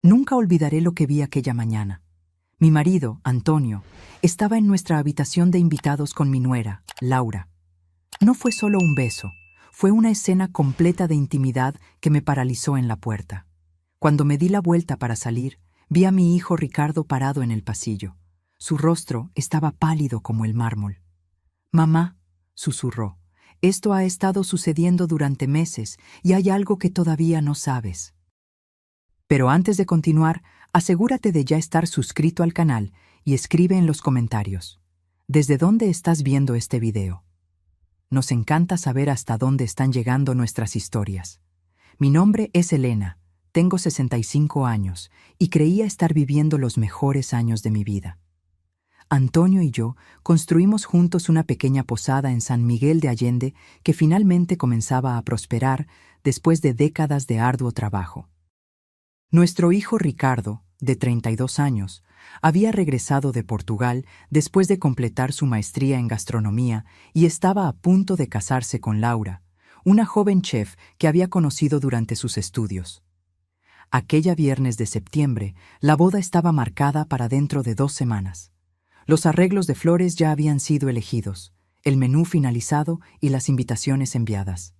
Nunca olvidaré lo que vi aquella mañana. Mi marido, Antonio, estaba en nuestra habitación de invitados con mi nuera, Laura. No fue solo un beso, fue una escena completa de intimidad que me paralizó en la puerta. Cuando me di la vuelta para salir, vi a mi hijo Ricardo parado en el pasillo. Su rostro estaba pálido como el mármol. «Mamá», susurró, «esto ha estado sucediendo durante meses y hay algo que todavía no sabes». Pero antes de continuar, asegúrate de ya estar suscrito al canal y escribe en los comentarios: ¿desde dónde estás viendo este video? Nos encanta saber hasta dónde están llegando nuestras historias. Mi nombre es Elena, tengo 65 años y creía estar viviendo los mejores años de mi vida. Antonio y yo construimos juntos una pequeña posada en San Miguel de Allende que finalmente comenzaba a prosperar después de décadas de arduo trabajo. Nuestro hijo Ricardo, de 32 años, había regresado de Portugal después de completar su maestría en gastronomía y estaba a punto de casarse con Laura, una joven chef que había conocido durante sus estudios. Aquella viernes de septiembre, la boda estaba marcada para dentro de 2 semanas. Los arreglos de flores ya habían sido elegidos, el menú finalizado y las invitaciones enviadas.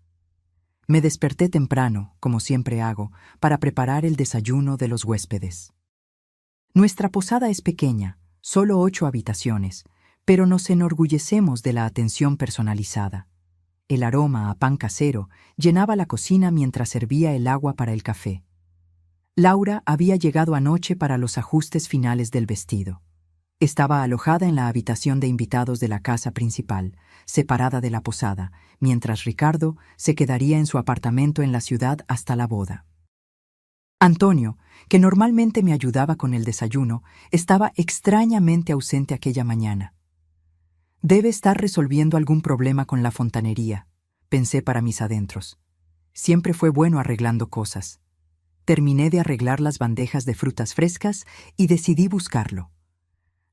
Me desperté temprano, como siempre hago, para preparar el desayuno de los huéspedes. Nuestra posada es pequeña, solo 8 habitaciones, pero nos enorgullecemos de la atención personalizada. El aroma a pan casero llenaba la cocina mientras servía el agua para el café. Laura había llegado anoche para los ajustes finales del vestido. Estaba alojada en la habitación de invitados de la casa principal, separada de la posada, mientras Ricardo se quedaría en su apartamento en la ciudad hasta la boda. Antonio, que normalmente me ayudaba con el desayuno, estaba extrañamente ausente aquella mañana. Debe estar resolviendo algún problema con la fontanería, pensé para mis adentros. Siempre fue bueno arreglando cosas. Terminé de arreglar las bandejas de frutas frescas y decidí buscarlo.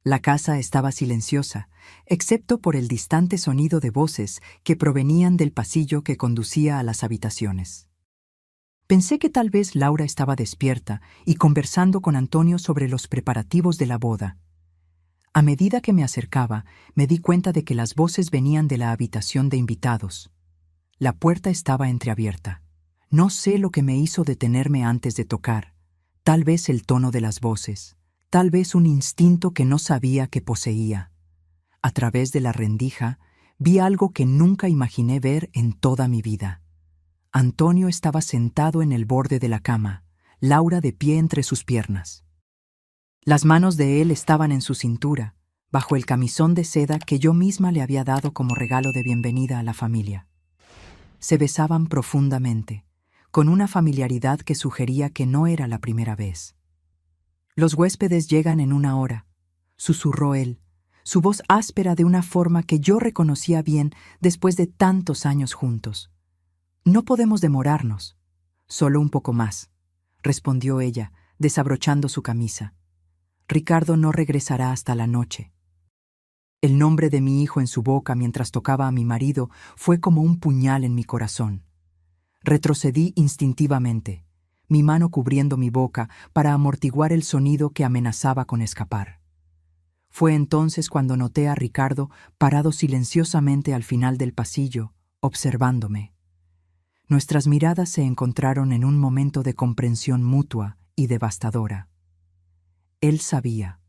La casa estaba silenciosa, excepto por el distante sonido de voces que provenían del pasillo que conducía a las habitaciones. Pensé que tal vez Laura estaba despierta y conversando con Antonio sobre los preparativos de la boda. A medida que me acercaba, me di cuenta de que las voces venían de la habitación de invitados. La puerta estaba entreabierta. No sé lo que me hizo detenerme antes de tocar. Tal vez el tono de las voces. Tal vez un instinto que no sabía que poseía. A través de la rendija, vi algo que nunca imaginé ver en toda mi vida. Antonio estaba sentado en el borde de la cama, Laura de pie entre sus piernas. Las manos de él estaban en su cintura, bajo el camisón de seda que yo misma le había dado como regalo de bienvenida a la familia. Se besaban profundamente, con una familiaridad que sugería que no era la primera vez. «Los huéspedes llegan en 1 hora», susurró él, su voz áspera de una forma que yo reconocía bien después de tantos años juntos. «No podemos demorarnos». «Solo un poco más», respondió ella, desabrochando su camisa. «Ricardo no regresará hasta la noche». El nombre de mi hijo en su boca mientras tocaba a mi marido fue como un puñal en mi corazón. Retrocedí instintivamente, mi mano cubriendo mi boca para amortiguar el sonido que amenazaba con escapar. Fue entonces cuando noté a Ricardo parado silenciosamente al final del pasillo, observándome. Nuestras miradas se encontraron en un momento de comprensión mutua y devastadora. Él sabía,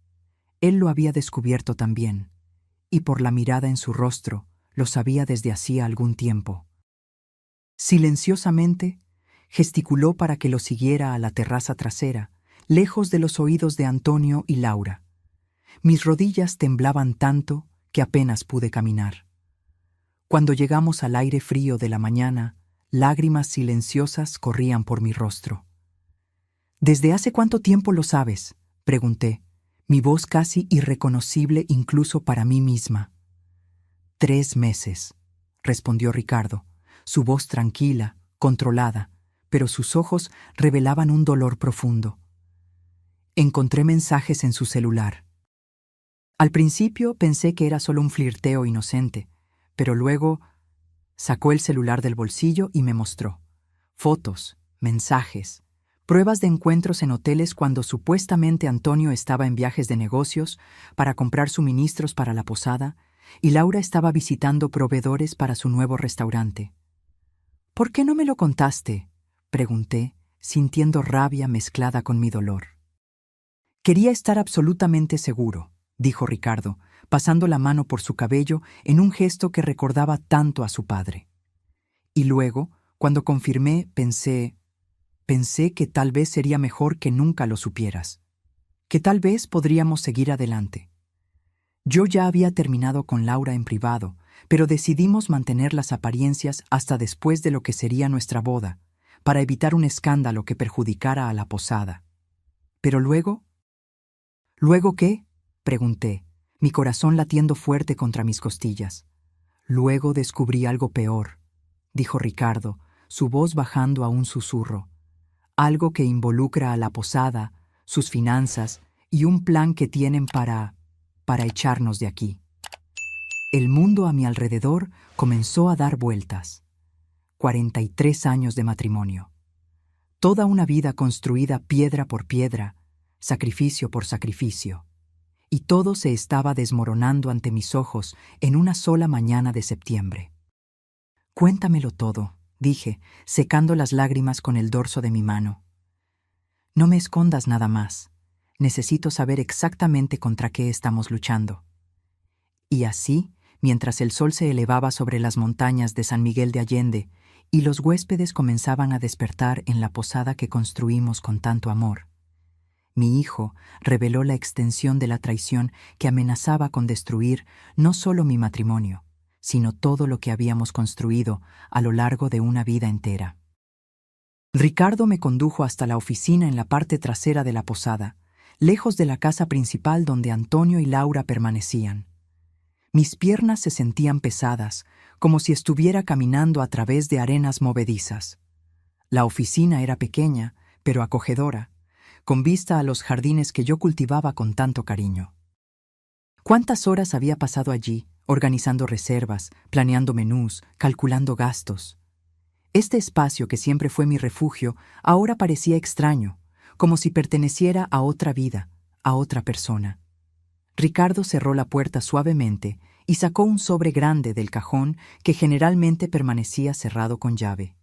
él lo había descubierto también, y por la mirada en su rostro lo sabía desde hacía algún tiempo. Silenciosamente, gesticuló para que lo siguiera a la terraza trasera, lejos de los oídos de Antonio y Laura. Mis rodillas temblaban tanto que apenas pude caminar. Cuando llegamos al aire frío de la mañana, lágrimas silenciosas corrían por mi rostro. «¿Desde hace cuánto tiempo lo sabes?», pregunté, mi voz casi irreconocible incluso para mí misma. «3 meses», respondió Ricardo, su voz tranquila, controlada, pero sus ojos revelaban un dolor profundo. Encontré mensajes en su celular. Al principio pensé que era solo un flirteo inocente, pero luego sacó el celular del bolsillo y me mostró fotos, mensajes, Pruebas de encuentros en hoteles cuando supuestamente Antonio estaba en viajes de negocios para comprar suministros para la posada y Laura estaba visitando proveedores para su nuevo restaurante. ¿Por qué no me lo contaste?, pregunté, sintiendo rabia mezclada con mi dolor. Quería estar absolutamente seguro, dijo Ricardo, pasando la mano por su cabello en un gesto que recordaba tanto a su padre. Y luego, cuando confirmé, pensé que tal vez sería mejor que nunca lo supieras, que tal vez podríamos seguir adelante. Yo ya había terminado con Laura en privado, pero decidimos mantener las apariencias hasta después de lo que sería nuestra boda, para evitar un escándalo que perjudicara a la posada. Pero luego... ¿Luego qué?, pregunté, mi corazón latiendo fuerte contra mis costillas. Luego descubrí algo peor, dijo Ricardo, su voz bajando a un susurro. Algo que involucra a la posada, sus finanzas y un plan que tienen para echarnos de aquí. El mundo a mi alrededor comenzó a dar vueltas. 43 años de matrimonio. Toda una vida construida piedra por piedra, sacrificio por sacrificio. Y todo se estaba desmoronando ante mis ojos en una sola mañana de septiembre. Cuéntamelo todo, dije, secando las lágrimas con el dorso de mi mano. No me escondas nada más. Necesito saber exactamente contra qué estamos luchando. Y así, mientras el sol se elevaba sobre las montañas de San Miguel de Allende y los huéspedes comenzaban a despertar en la posada que construimos con tanto amor, mi hijo reveló la extensión de la traición que amenazaba con destruir no solo mi matrimonio, sino todo lo que habíamos construido a lo largo de una vida entera. Ricardo me condujo hasta la oficina en la parte trasera de la posada, lejos de la casa principal donde Antonio y Laura permanecían. Mis piernas se sentían pesadas, como si estuviera caminando a través de arenas movedizas. La oficina era pequeña, pero acogedora, con vista a los jardines que yo cultivaba con tanto cariño. ¿Cuántas horas había pasado allí, organizando reservas, planeando menús, calculando gastos? Este espacio que siempre fue mi refugio ahora parecía extraño, como si perteneciera a otra vida, a otra persona. Ricardo cerró la puerta suavemente y sacó un sobre grande del cajón que generalmente permanecía cerrado con llave.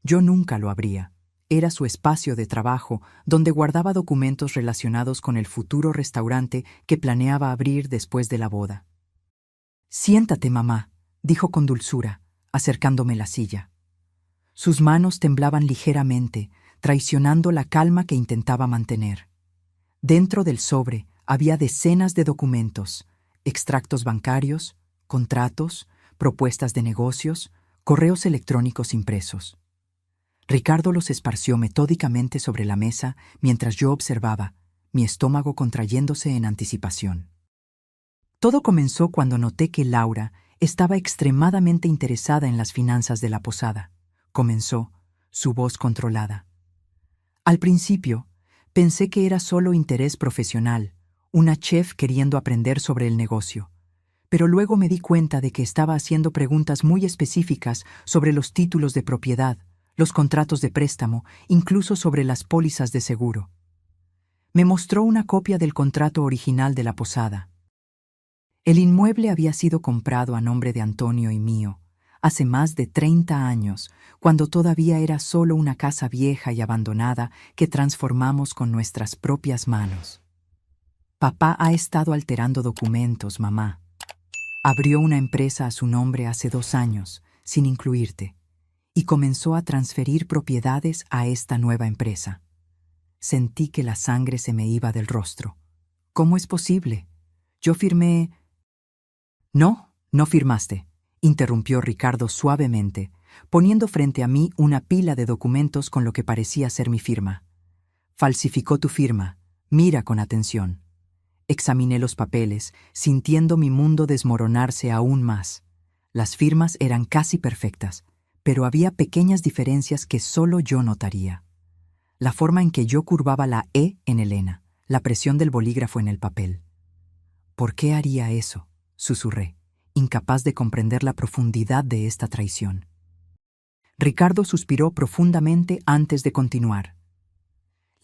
Yo nunca lo abría. Era su espacio de trabajo donde guardaba documentos relacionados con el futuro restaurante que planeaba abrir después de la boda. «Siéntate, mamá», dijo con dulzura, acercándome la silla. Sus manos temblaban ligeramente, traicionando la calma que intentaba mantener. Dentro del sobre había decenas de documentos, extractos bancarios, contratos, propuestas de negocios, correos electrónicos impresos. Ricardo los esparció metódicamente sobre la mesa mientras yo observaba, mi estómago contrayéndose en anticipación. Todo comenzó cuando noté que Laura estaba extremadamente interesada en las finanzas de la posada. Comenzó, su voz controlada. Al principio, pensé que era solo interés profesional, una chef queriendo aprender sobre el negocio. Pero luego me di cuenta de que estaba haciendo preguntas muy específicas sobre los títulos de propiedad, los contratos de préstamo, incluso sobre las pólizas de seguro. Me mostró una copia del contrato original de la posada. El inmueble había sido comprado a nombre de Antonio y mío, hace más de 30 años, cuando todavía era solo una casa vieja y abandonada que transformamos con nuestras propias manos. Papá ha estado alterando documentos, mamá. Abrió una empresa a su nombre hace 2 años, sin incluirte, y comenzó a transferir propiedades a esta nueva empresa. Sentí que la sangre se me iba del rostro. ¿Cómo es posible? Yo firmé... No, no firmaste, interrumpió Ricardo suavemente, poniendo frente a mí una pila de documentos con lo que parecía ser mi firma. Falsificó tu firma. Mira con atención. Examiné los papeles, sintiendo mi mundo desmoronarse aún más. Las firmas eran casi perfectas, pero había pequeñas diferencias que solo yo notaría. La forma en que yo curvaba la E en Elena, la presión del bolígrafo en el papel. ¿Por qué haría eso?, susurré, incapaz de comprender la profundidad de esta traición. Ricardo suspiró profundamente antes de continuar.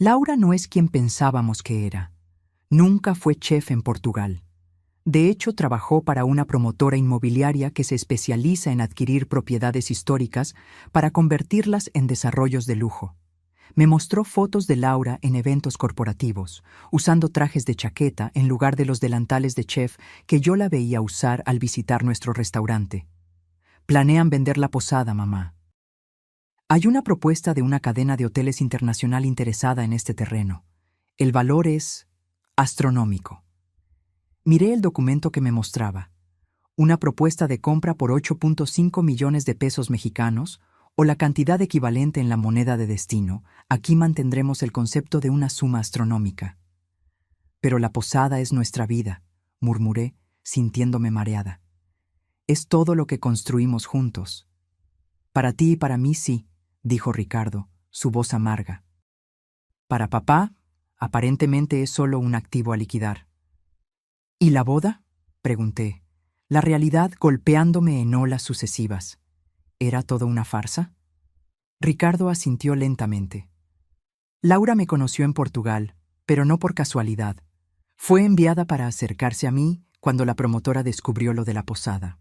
Laura no es quien pensábamos que era. Nunca fue chef en Portugal. De hecho, trabajó para una promotora inmobiliaria que se especializa en adquirir propiedades históricas para convertirlas en desarrollos de lujo. Me mostró fotos de Laura en eventos corporativos, usando trajes de chaqueta en lugar de los delantales de chef que yo la veía usar al visitar nuestro restaurante. Planean vender la posada, mamá. Hay una propuesta de una cadena de hoteles internacional interesada en este terreno. El valor es astronómico. Miré el documento que me mostraba. Una propuesta de compra por 8.5 millones de pesos mexicanos, o la cantidad equivalente en la moneda de destino. Aquí mantendremos el concepto de una suma astronómica. Pero la posada es nuestra vida, murmuré, sintiéndome mareada. Es todo lo que construimos juntos. Para ti y para mí sí, dijo Ricardo, su voz amarga. Para papá, aparentemente es solo un activo a liquidar. ¿Y la boda?, pregunté, la realidad golpeándome en olas sucesivas. ¿Era todo una farsa? Ricardo asintió lentamente. Laura me conoció en Portugal, pero no por casualidad. Fue enviada para acercarse a mí cuando la promotora descubrió lo de la posada.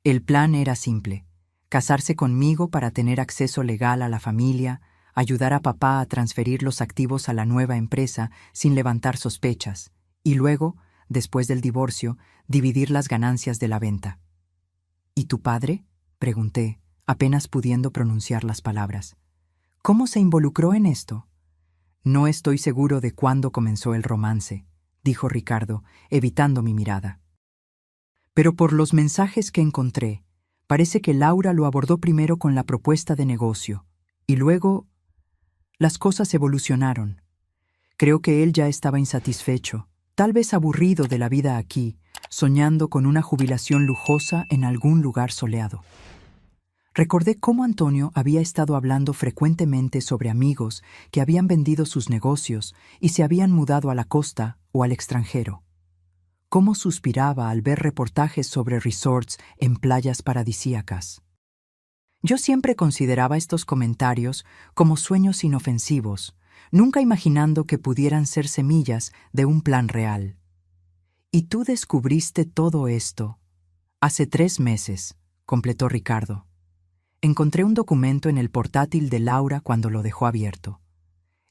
El plan era simple: casarse conmigo para tener acceso legal a la familia, ayudar a papá a transferir los activos a la nueva empresa sin levantar sospechas, y luego, después del divorcio, dividir las ganancias de la venta. ¿Y tu padre?, pregunté, apenas pudiendo pronunciar las palabras. ¿Cómo se involucró en esto? No estoy seguro de cuándo comenzó el romance, dijo Ricardo, evitando mi mirada. Pero por los mensajes que encontré, parece que Laura lo abordó primero con la propuesta de negocio, y luego las cosas evolucionaron. Creo que él ya estaba insatisfecho, tal vez aburrido de la vida aquí, soñando con una jubilación lujosa en algún lugar soleado. Recordé cómo Antonio había estado hablando frecuentemente sobre amigos que habían vendido sus negocios y se habían mudado a la costa o al extranjero. Cómo suspiraba al ver reportajes sobre resorts en playas paradisíacas. Yo siempre consideraba estos comentarios como sueños inofensivos, nunca imaginando que pudieran ser semillas de un plan real. Y tú descubriste todo esto hace 3 meses, completó Ricardo. Encontré un documento en el portátil de Laura cuando lo dejó abierto.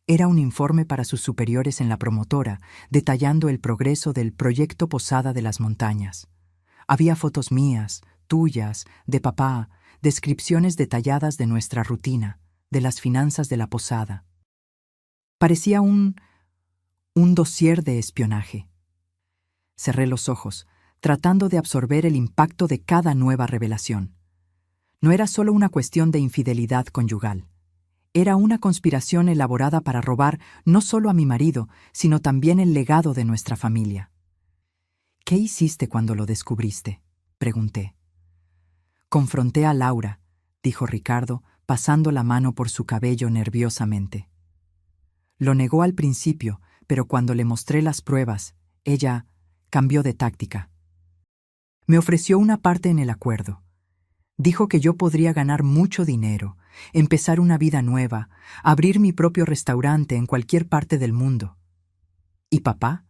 Era un informe para sus superiores en la promotora, detallando el progreso del proyecto Posada de las Montañas. Había fotos mías, tuyas, de papá, descripciones detalladas de nuestra rutina, de las finanzas de la posada. Parecía un dossier de espionaje. Cerré los ojos, tratando de absorber el impacto de cada nueva revelación. No era solo una cuestión de infidelidad conyugal. Era una conspiración elaborada para robar no solo a mi marido, sino también el legado de nuestra familia. ¿Qué hiciste cuando lo descubriste?, pregunté. Confronté a Laura, dijo Ricardo, pasando la mano por su cabello nerviosamente. Lo negó al principio, pero cuando le mostré las pruebas, ella cambió de táctica. Me ofreció una parte en el acuerdo. Dijo que yo podría ganar mucho dinero, empezar una vida nueva, abrir mi propio restaurante en cualquier parte del mundo. ¿Y papá?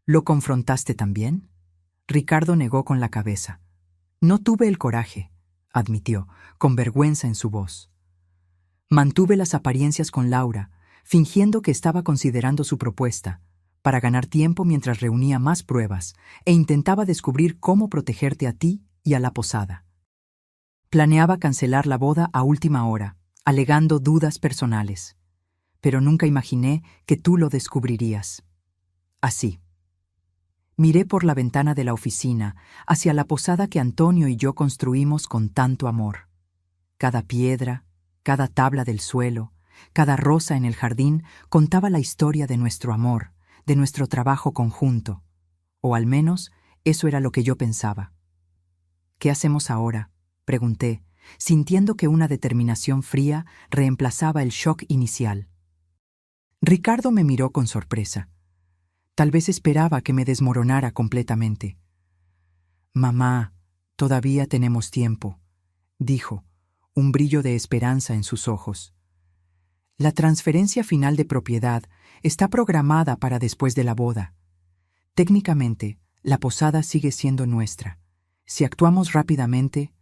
¿Lo confrontaste también? Ricardo negó con la cabeza. No tuve el coraje, admitió, con vergüenza en su voz. Mantuve las apariencias con Laura, fingiendo que estaba considerando su propuesta, para ganar tiempo mientras reunía más pruebas e intentaba descubrir cómo protegerte a ti y a la posada. Planeaba cancelar la boda a última hora, alegando dudas personales. Pero nunca imaginé que tú lo descubrirías. Así. Miré por la ventana de la oficina hacia la posada que Antonio y yo construimos con tanto amor. Cada piedra, cada tabla del suelo, cada rosa en el jardín contaba la historia de nuestro amor, de nuestro trabajo conjunto. O al menos, eso era lo que yo pensaba. ¿Qué hacemos ahora?, pregunté, sintiendo que una determinación fría reemplazaba el shock inicial. Ricardo me miró con sorpresa. Tal vez esperaba que me desmoronara completamente. «Mamá, todavía tenemos tiempo», dijo, un brillo de esperanza en sus ojos. La transferencia final de propiedad está programada para después de la boda. Técnicamente, la posada sigue siendo nuestra. Si actuamos rápidamente,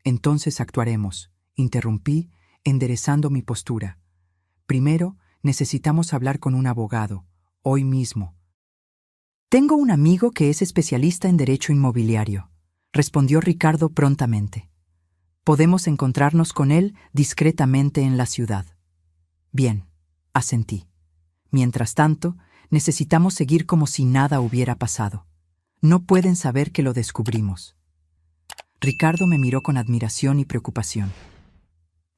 entonces actuaremos, interrumpí, enderezando mi postura. Primero, necesitamos hablar con un abogado, hoy mismo. Tengo un amigo que es especialista en derecho inmobiliario, respondió Ricardo prontamente. Podemos encontrarnos con él discretamente en la ciudad. Bien, asentí. Mientras tanto, necesitamos seguir como si nada hubiera pasado. No pueden saber que lo descubrimos. Ricardo me miró con admiración y preocupación.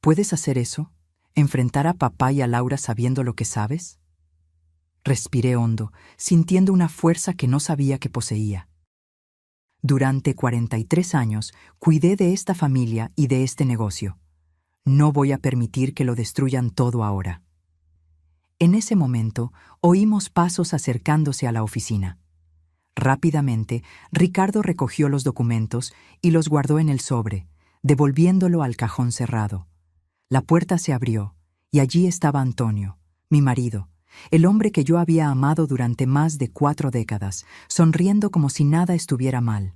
¿Puedes hacer eso? ¿Enfrentar a papá y a Laura sabiendo lo que sabes? Respiré hondo, sintiendo una fuerza que no sabía que poseía. Durante 43 años cuidé de esta familia y de este negocio. No voy a permitir que lo destruyan todo ahora. En ese momento, oímos pasos acercándose a la oficina. Rápidamente, Ricardo recogió los documentos y los guardó en el sobre, devolviéndolo al cajón cerrado. La puerta se abrió, y allí estaba Antonio, mi marido, el hombre que yo había amado durante más de 4 décadas, sonriendo como si nada estuviera mal.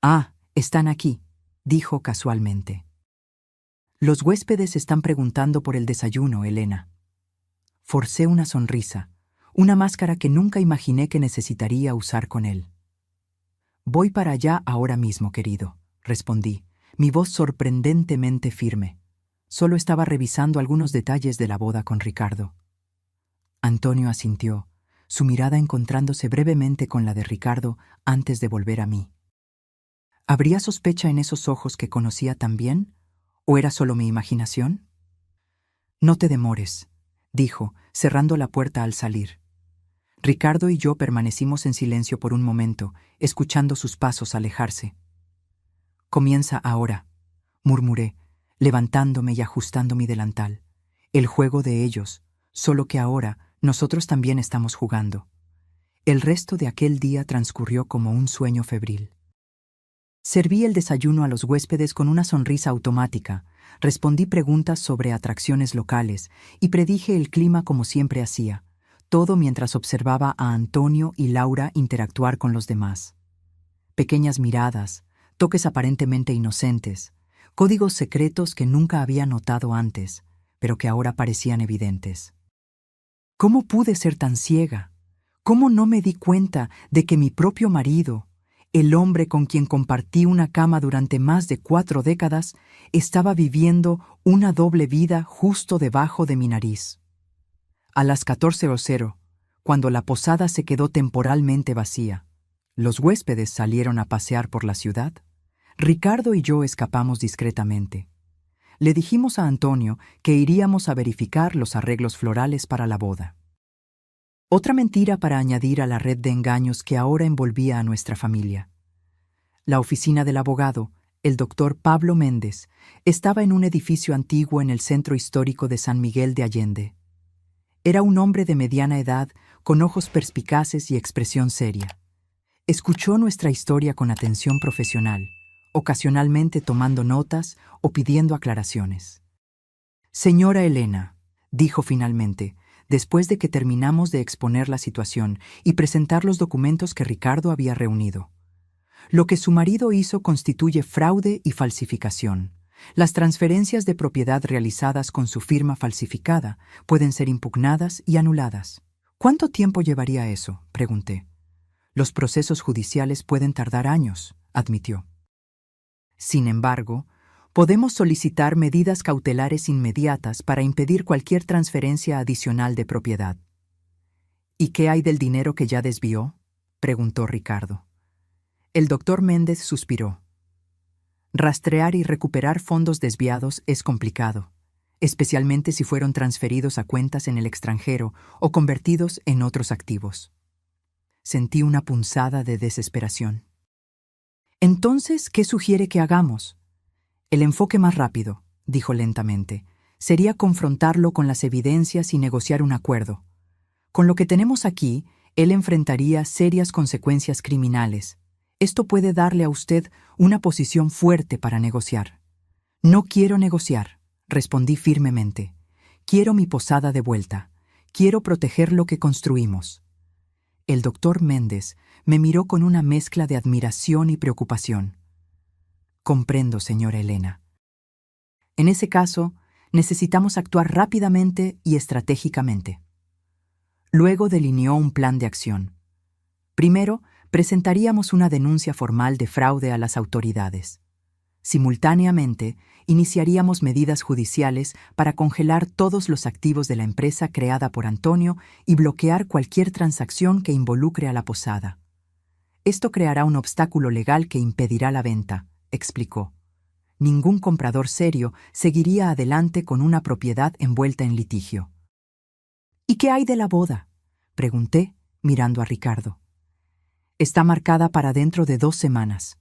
«Ah, están aquí», dijo casualmente. «Los huéspedes están preguntando por el desayuno, Elena». Forcé una sonrisa, una máscara que nunca imaginé que necesitaría usar con él. «Voy para allá ahora mismo, querido», respondí, mi voz sorprendentemente firme. Solo estaba revisando algunos detalles de la boda con Ricardo. Antonio asintió, su mirada encontrándose brevemente con la de Ricardo antes de volver a mí. ¿Habría sospecha en esos ojos que conocía tan bien? ¿O era solo mi imaginación? «No te demores», dijo, cerrando la puerta al salir. Ricardo y yo permanecimos en silencio por un momento, escuchando sus pasos alejarse. «Comienza ahora», murmuré, levantándome y ajustando mi delantal. «El juego de ellos, solo que ahora nosotros también estamos jugando». El resto de aquel día transcurrió como un sueño febril. Serví el desayuno a los huéspedes con una sonrisa automática, respondí preguntas sobre atracciones locales y predije el clima como siempre hacía, todo mientras observaba a Antonio y Laura interactuar con los demás. Pequeñas miradas, toques aparentemente inocentes, códigos secretos que nunca había notado antes, pero que ahora parecían evidentes. ¿Cómo pude ser tan ciega? ¿Cómo no me di cuenta de que mi propio marido, el hombre con quien compartí una cama durante más de 4 décadas, estaba viviendo una doble vida justo debajo de mi nariz? A las 14:00, cuando la posada se quedó temporalmente vacía, los huéspedes salieron a pasear por la ciudad. Ricardo y yo escapamos discretamente. Le dijimos a Antonio que iríamos a verificar los arreglos florales para la boda. Otra mentira para añadir a la red de engaños que ahora envolvía a nuestra familia. La oficina del abogado, el doctor Pablo Méndez, estaba en un edificio antiguo en el centro histórico de San Miguel de Allende. Era un hombre de mediana edad, con ojos perspicaces y expresión seria. Escuchó nuestra historia con atención profesional, ocasionalmente tomando notas o pidiendo aclaraciones. «Señora Elena», dijo finalmente, después de que terminamos de exponer la situación y presentar los documentos que Ricardo había reunido. «Lo que su marido hizo constituye fraude y falsificación. Las transferencias de propiedad realizadas con su firma falsificada pueden ser impugnadas y anuladas». «¿Cuánto tiempo llevaría eso?», pregunté. «Los procesos judiciales pueden tardar años», admitió. «Sin embargo, podemos solicitar medidas cautelares inmediatas para impedir cualquier transferencia adicional de propiedad». «¿Y qué hay del dinero que ya desvió?», preguntó Ricardo. El doctor Méndez suspiró. «Rastrear y recuperar fondos desviados es complicado, especialmente si fueron transferidos a cuentas en el extranjero o convertidos en otros activos». Sentí una punzada de desesperación. «Entonces, ¿qué sugiere que hagamos?». «El enfoque más rápido», dijo lentamente, «sería confrontarlo con las evidencias y negociar un acuerdo. Con lo que tenemos aquí, él enfrentaría serias consecuencias criminales. Esto puede darle a usted una posición fuerte para negociar». «No quiero negociar», respondí firmemente. Quiero mi posada de vuelta. Quiero proteger lo que construimos. El doctor Méndez me miró con una mezcla de admiración y preocupación. Comprendo, señora Elena. En ese caso, necesitamos actuar rápidamente y estratégicamente. Luego delineó un plan de acción. Primero, presentaríamos una denuncia formal de fraude a las autoridades. Simultáneamente, iniciaríamos medidas judiciales para congelar todos los activos de la empresa creada por Antonio y bloquear cualquier transacción que involucre a la posada. Esto creará un obstáculo legal que impedirá la venta, explicó. Ningún comprador serio seguiría adelante con una propiedad envuelta en litigio. ¿Y qué hay de la boda?, pregunté, mirando a Ricardo. Está marcada para dentro de 2 semanas.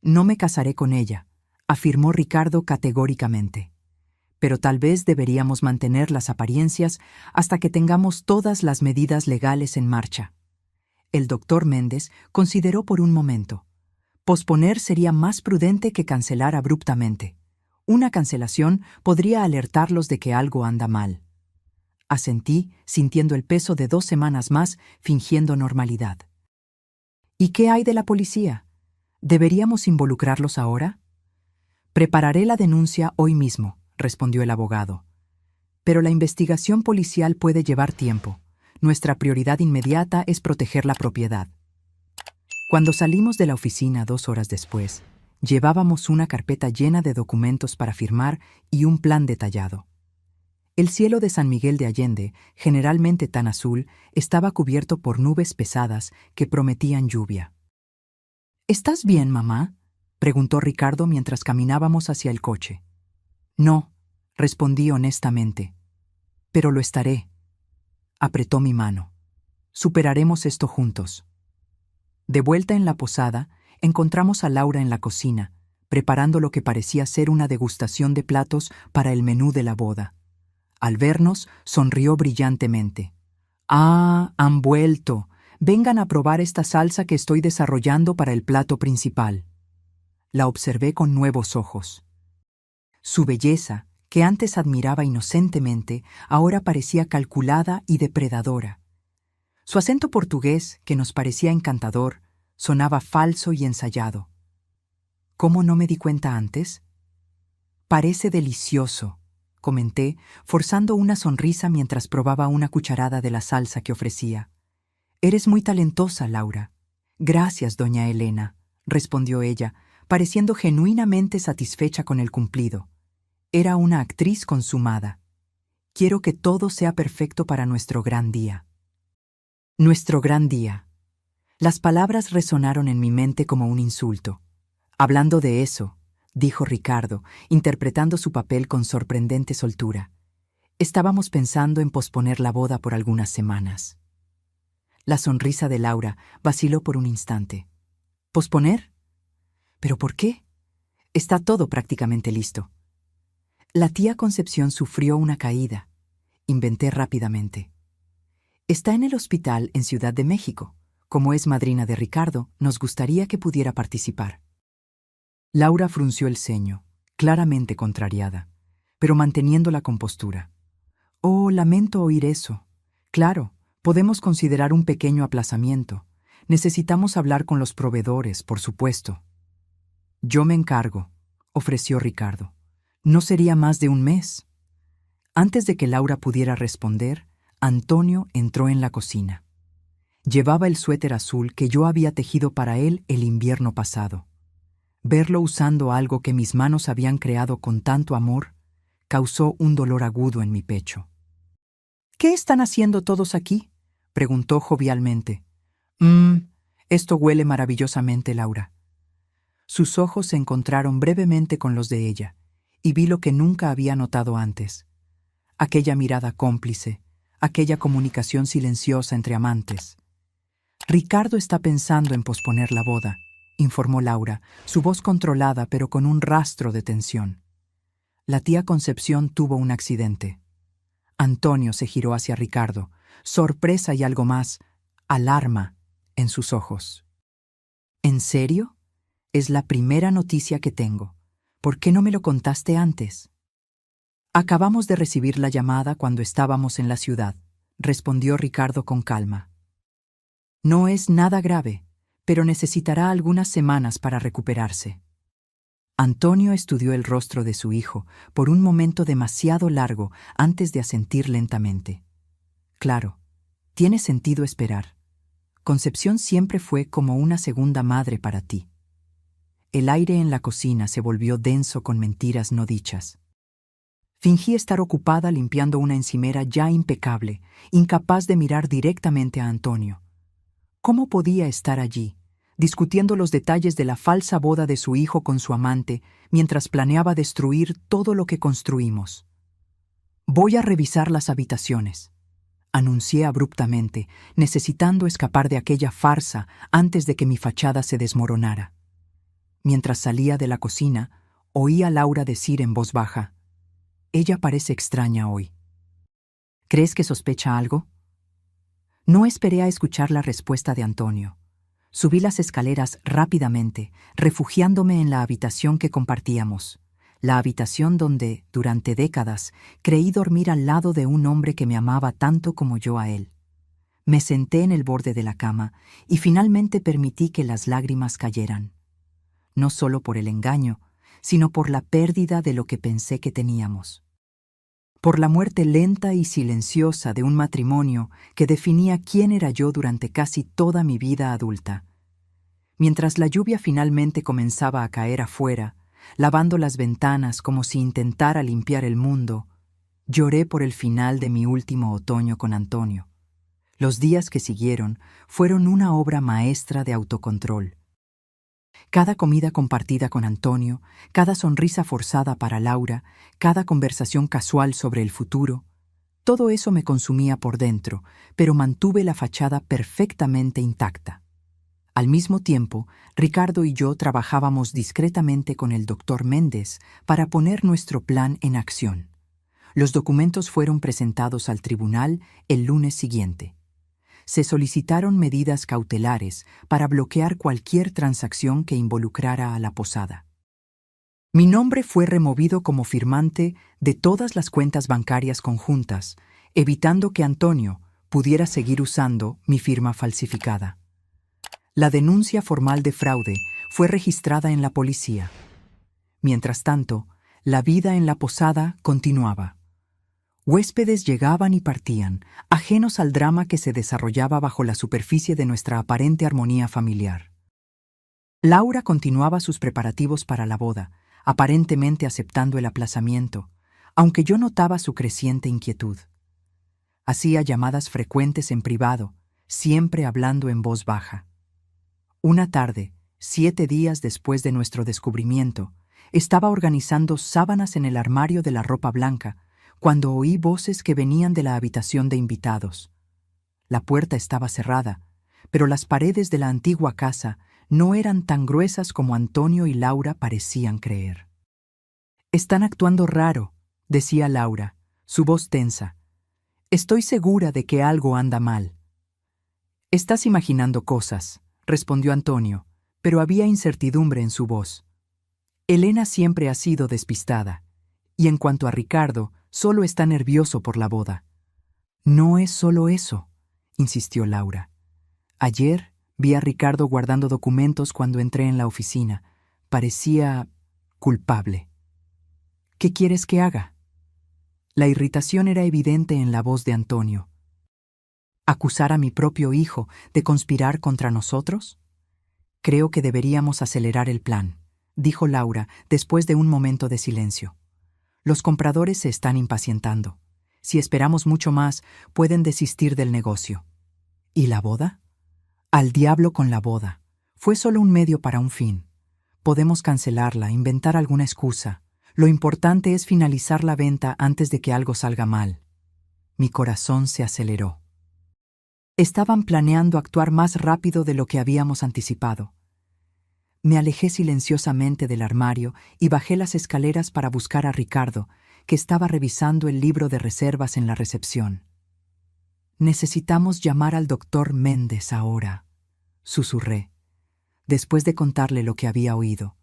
No me casaré con ella, afirmó Ricardo categóricamente. Pero tal vez deberíamos mantener las apariencias hasta que tengamos todas las medidas legales en marcha. El doctor Méndez consideró por un momento. Posponer sería más prudente que cancelar abruptamente. Una cancelación podría alertarlos de que algo anda mal. Asentí, sintiendo el peso de 2 semanas más, fingiendo normalidad. ¿Y qué hay de la policía? ¿Deberíamos involucrarlos ahora? Prepararé la denuncia hoy mismo, respondió el abogado. Pero la investigación policial puede llevar tiempo. Nuestra prioridad inmediata es proteger la propiedad. Cuando salimos de la oficina 2 horas después, llevábamos una carpeta llena de documentos para firmar y un plan detallado. El cielo de San Miguel de Allende, generalmente tan azul, estaba cubierto por nubes pesadas que prometían lluvia. ¿Estás bien, mamá?, preguntó Ricardo mientras caminábamos hacia el coche. No, respondí honestamente. Pero lo estaré. Apretó mi mano. Superaremos esto juntos. De vuelta en la posada, encontramos a Laura en la cocina, preparando lo que parecía ser una degustación de platos para el menú de la boda. Al vernos, sonrió brillantemente. «Ah, han vuelto. Vengan a probar esta salsa que estoy desarrollando para el plato principal». La observé con nuevos ojos. Su belleza, que antes admiraba inocentemente, ahora parecía calculada y depredadora. Su acento portugués, que nos parecía encantador, sonaba falso y ensayado. ¿Cómo no me di cuenta antes? «Parece delicioso», comenté, forzando una sonrisa mientras probaba una cucharada de la salsa que ofrecía. «Eres muy talentosa, Laura». «Gracias, doña Elena», respondió ella, pareciendo genuinamente satisfecha con el cumplido. Era una actriz consumada. «Quiero que todo sea perfecto para nuestro gran día». Nuestro gran día. Las palabras resonaron en mi mente como un insulto. «Hablando de eso», dijo Ricardo, interpretando su papel con sorprendente soltura. «Estábamos pensando en posponer la boda por algunas semanas». La sonrisa de Laura vaciló por un instante. ¿Posponer? ¿Pero por qué? Está todo prácticamente listo. La tía Concepción sufrió una caída. Inventé rápidamente. Está en el hospital en Ciudad de México. Como es madrina de Ricardo, nos gustaría que pudiera participar. Laura frunció el ceño, claramente contrariada, pero manteniendo la compostura. «Oh, lamento oír eso. Claro, podemos considerar un pequeño aplazamiento. Necesitamos hablar con los proveedores, por supuesto». «Yo me encargo», ofreció Ricardo. «No sería más de 1 mes». Antes de que Laura pudiera responder, Antonio entró en la cocina. Llevaba el suéter azul que yo había tejido para él el invierno pasado. Verlo usando algo que mis manos habían creado con tanto amor causó un dolor agudo en mi pecho. «¿Qué están haciendo todos aquí?», preguntó jovialmente. Esto huele maravillosamente, Laura». Sus ojos se encontraron brevemente con los de ella, y vi lo que nunca había notado antes. Aquella mirada cómplice, aquella comunicación silenciosa entre amantes. «Ricardo está pensando en posponer la boda», informó Laura, su voz controlada pero con un rastro de tensión. La tía Concepción tuvo un accidente. Antonio se giró hacia Ricardo, sorpresa y algo más, alarma, en sus ojos. «¿En serio? Es la primera noticia que tengo. ¿Por qué no me lo contaste antes?» Acabamos de recibir la llamada cuando estábamos en la ciudad, respondió Ricardo con calma. No es nada grave, pero necesitará algunas semanas para recuperarse. Antonio estudió el rostro de su hijo por un momento demasiado largo antes de asentir lentamente. Claro, tiene sentido esperar. Concepción siempre fue como una segunda madre para ti. El aire en la cocina se volvió denso con mentiras no dichas. Fingí estar ocupada limpiando una encimera ya impecable, incapaz de mirar directamente a Antonio. ¿Cómo podía estar allí, discutiendo los detalles de la falsa boda de su hijo con su amante, mientras planeaba destruir todo lo que construimos? Voy a revisar las habitaciones, anuncié abruptamente, necesitando escapar de aquella farsa antes de que mi fachada se desmoronara. Mientras salía de la cocina, oí a Laura decir en voz baja: «Ella parece extraña hoy». ¿Crees que sospecha algo? No esperé a escuchar la respuesta de Antonio. Subí las escaleras rápidamente, refugiándome en la habitación que compartíamos, la habitación donde, durante décadas, creí dormir al lado de un hombre que me amaba tanto como yo a él. Me senté en el borde de la cama y finalmente permití que las lágrimas cayeran. No solo por el engaño, sino por la pérdida de lo que pensé que teníamos. Por la muerte lenta y silenciosa de un matrimonio que definía quién era yo durante casi toda mi vida adulta. Mientras la lluvia finalmente comenzaba a caer afuera, lavando las ventanas como si intentara limpiar el mundo, lloré por el final de mi último otoño con Antonio. Los días que siguieron fueron una obra maestra de autocontrol. Cada comida compartida con Antonio, cada sonrisa forzada para Laura, cada conversación casual sobre el futuro, todo eso me consumía por dentro, pero mantuve la fachada perfectamente intacta. Al mismo tiempo, Ricardo y yo trabajábamos discretamente con el doctor Méndez para poner nuestro plan en acción. Los documentos fueron presentados al tribunal el lunes siguiente. Se solicitaron medidas cautelares para bloquear cualquier transacción que involucrara a la posada. Mi nombre fue removido como firmante de todas las cuentas bancarias conjuntas, evitando que Antonio pudiera seguir usando mi firma falsificada. La denuncia formal de fraude fue registrada en la policía. Mientras tanto, la vida en la posada continuaba. Huéspedes llegaban y partían, ajenos al drama que se desarrollaba bajo la superficie de nuestra aparente armonía familiar. Laura continuaba sus preparativos para la boda, aparentemente aceptando el aplazamiento, aunque yo notaba su creciente inquietud. Hacía llamadas frecuentes en privado, siempre hablando en voz baja. Una tarde, 7 días después de nuestro descubrimiento, estaba organizando sábanas en el armario de la ropa blanca, cuando oí voces que venían de la habitación de invitados. La puerta estaba cerrada, pero las paredes de la antigua casa no eran tan gruesas como Antonio y Laura parecían creer. «Están actuando raro», decía Laura, su voz tensa. «Estoy segura de que algo anda mal». «Estás imaginando cosas», respondió Antonio, pero había incertidumbre en su voz. Elena siempre ha sido despistada, y en cuanto a Ricardo, solo está nervioso por la boda. «No es solo eso», insistió Laura. «Ayer vi a Ricardo guardando documentos cuando entré en la oficina. Parecía culpable». «¿Qué quieres que haga?» La irritación era evidente en la voz de Antonio. ¿Acusar a mi propio hijo de conspirar contra nosotros? Creo que deberíamos acelerar el plan, dijo Laura después de un momento de silencio. Los compradores se están impacientando. Si esperamos mucho más, pueden desistir del negocio. ¿Y la boda? Al diablo con la boda. Fue solo un medio para un fin. Podemos cancelarla, inventar alguna excusa. Lo importante es finalizar la venta antes de que algo salga mal. Mi corazón se aceleró. Estaban planeando actuar más rápido de lo que habíamos anticipado. Me alejé silenciosamente del armario y bajé las escaleras para buscar a Ricardo, que estaba revisando el libro de reservas en la recepción. «Necesitamos llamar al doctor Méndez ahora», susurré, después de contarle lo que había oído.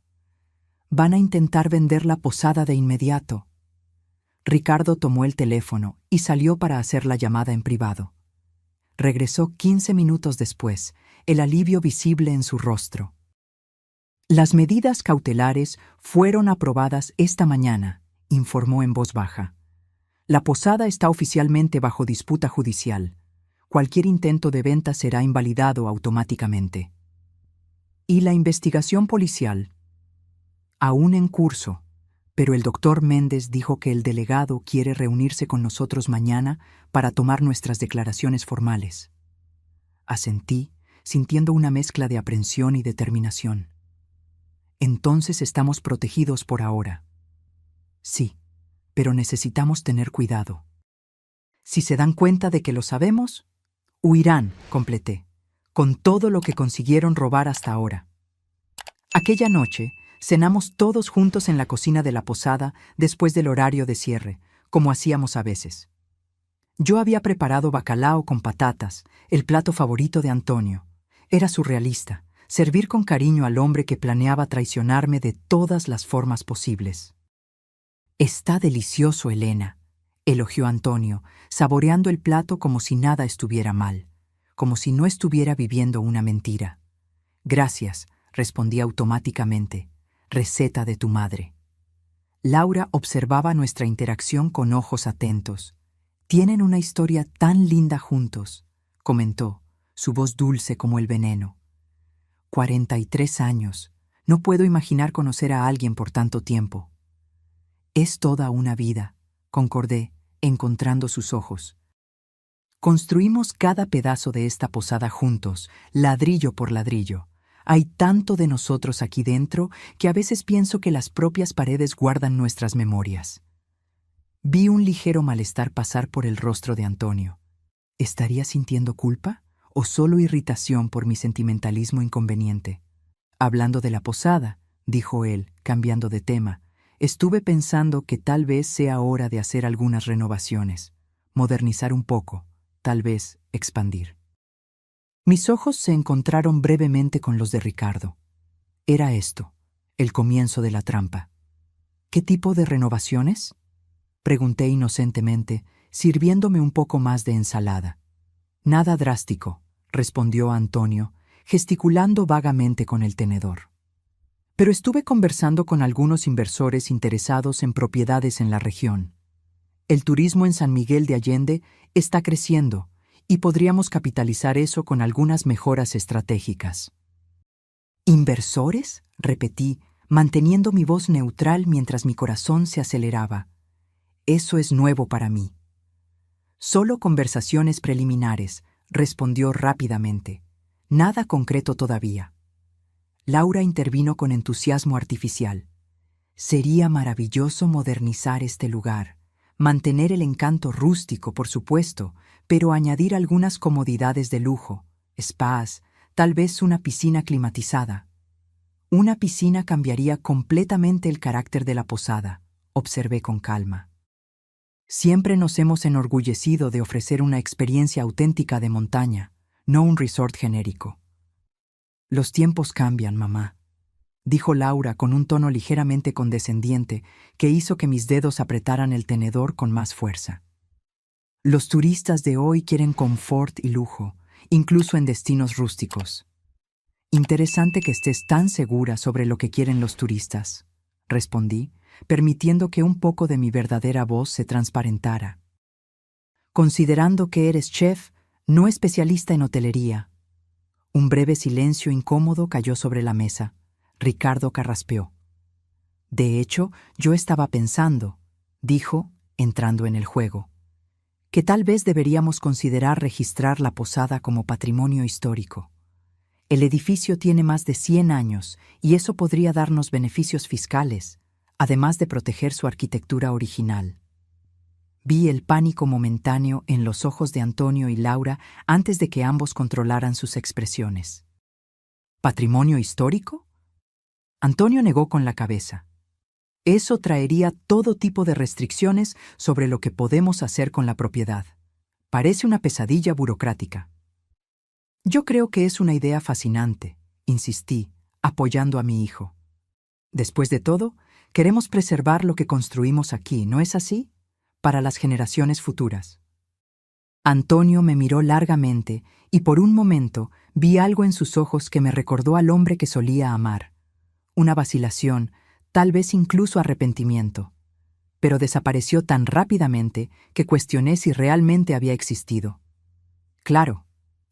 «Van a intentar vender la posada de inmediato». Ricardo tomó el teléfono y salió para hacer la llamada en privado. Regresó 15 minutos después, el alivio visible en su rostro. Las medidas cautelares fueron aprobadas esta mañana, informó en voz baja. La posada está oficialmente bajo disputa judicial. Cualquier intento de venta será invalidado automáticamente. ¿Y la investigación policial? Aún en curso, pero el doctor Méndez dijo que el delegado quiere reunirse con nosotros mañana para tomar nuestras declaraciones formales. Asentí, sintiendo una mezcla de aprensión y determinación. Entonces estamos protegidos por ahora. Sí, pero necesitamos tener cuidado. Si se dan cuenta de que lo sabemos, huirán, completé, con todo lo que consiguieron robar hasta ahora. Aquella noche, cenamos todos juntos en la cocina de la posada después del horario de cierre, como hacíamos a veces. Yo había preparado bacalao con patatas, el plato favorito de Antonio. Era surrealista, servir con cariño al hombre que planeaba traicionarme de todas las formas posibles. «Está delicioso, Elena», elogió Antonio, saboreando el plato como si nada estuviera mal, como si no estuviera viviendo una mentira. «Gracias», respondí automáticamente, «receta de tu madre». Laura observaba nuestra interacción con ojos atentos. «Tienen una historia tan linda juntos», comentó, su voz dulce como el veneno. 43 años. No puedo imaginar conocer a alguien por tanto tiempo. Es toda una vida, concordé, encontrando sus ojos. Construimos cada pedazo de esta posada juntos, ladrillo por ladrillo. Hay tanto de nosotros aquí dentro que a veces pienso que las propias paredes guardan nuestras memorias. Vi un ligero malestar pasar por el rostro de Antonio. ¿Estaría sintiendo culpa o solo irritación por mi sentimentalismo inconveniente? Hablando de la posada, dijo él, cambiando de tema, estuve pensando que tal vez sea hora de hacer algunas renovaciones, modernizar un poco, tal vez expandir. Mis ojos se encontraron brevemente con los de Ricardo. Era esto, el comienzo de la trampa. ¿Qué tipo de renovaciones?, pregunté inocentemente, sirviéndome un poco más de ensalada. Nada drástico, respondió Antonio, gesticulando vagamente con el tenedor. Pero estuve conversando con algunos inversores interesados en propiedades en la región. El turismo en San Miguel de Allende está creciendo y podríamos capitalizar eso con algunas mejoras estratégicas. ¿Inversores?, repetí, manteniendo mi voz neutral mientras mi corazón se aceleraba. Eso es nuevo para mí. Solo conversaciones preliminares, respondió rápidamente. Nada concreto todavía. Laura intervino con entusiasmo artificial. Sería maravilloso modernizar este lugar, mantener el encanto rústico, por supuesto, pero añadir algunas comodidades de lujo, spas, tal vez una piscina climatizada. Una piscina cambiaría completamente el carácter de la posada, observé con calma. Siempre nos hemos enorgullecido de ofrecer una experiencia auténtica de montaña, no un resort genérico. Los tiempos cambian, mamá, dijo Laura con un tono ligeramente condescendiente que hizo que mis dedos apretaran el tenedor con más fuerza. Los turistas de hoy quieren confort y lujo, incluso en destinos rústicos. Interesante que estés tan segura sobre lo que quieren los turistas, respondí, permitiendo que un poco de mi verdadera voz se transparentara. Considerando que eres chef, no especialista en hotelería. Un breve silencio incómodo cayó sobre la mesa. Ricardo carraspeó. De hecho, yo estaba pensando, dijo, entrando en el juego, que tal vez deberíamos considerar registrar la posada como patrimonio histórico. El edificio tiene más de 100 años y eso podría darnos beneficios fiscales, además de proteger su arquitectura original. Vi el pánico momentáneo en los ojos de Antonio y Laura antes de que ambos controlaran sus expresiones. ¿Patrimonio histórico? Antonio negó con la cabeza. Eso traería todo tipo de restricciones sobre lo que podemos hacer con la propiedad. Parece una pesadilla burocrática. Yo creo que es una idea fascinante, insistí, apoyando a mi hijo. Después de todo, queremos preservar lo que construimos aquí, ¿no es así? para las generaciones futuras. Antonio me miró largamente y por un momento vi algo en sus ojos que me recordó al hombre que solía amar. Una vacilación, tal vez incluso arrepentimiento. Pero desapareció tan rápidamente que cuestioné si realmente había existido. Claro,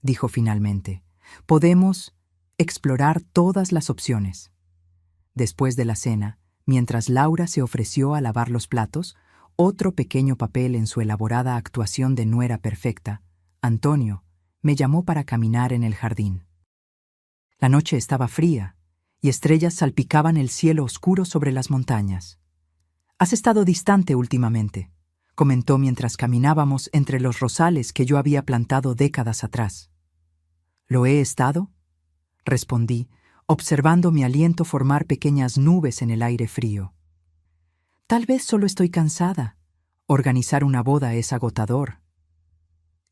dijo finalmente, podemos explorar todas las opciones. Después de la cena, mientras Laura se ofreció a lavar los platos, otro pequeño papel en su elaborada actuación de nuera perfecta, Antonio me llamó para caminar en el jardín. La noche estaba fría y estrellas salpicaban el cielo oscuro sobre las montañas. «Has estado distante últimamente», comentó mientras caminábamos entre los rosales que yo había plantado décadas atrás. «¿Lo he estado?», respondí, observando mi aliento formar pequeñas nubes en el aire frío. «Tal vez solo estoy cansada. Organizar una boda es agotador».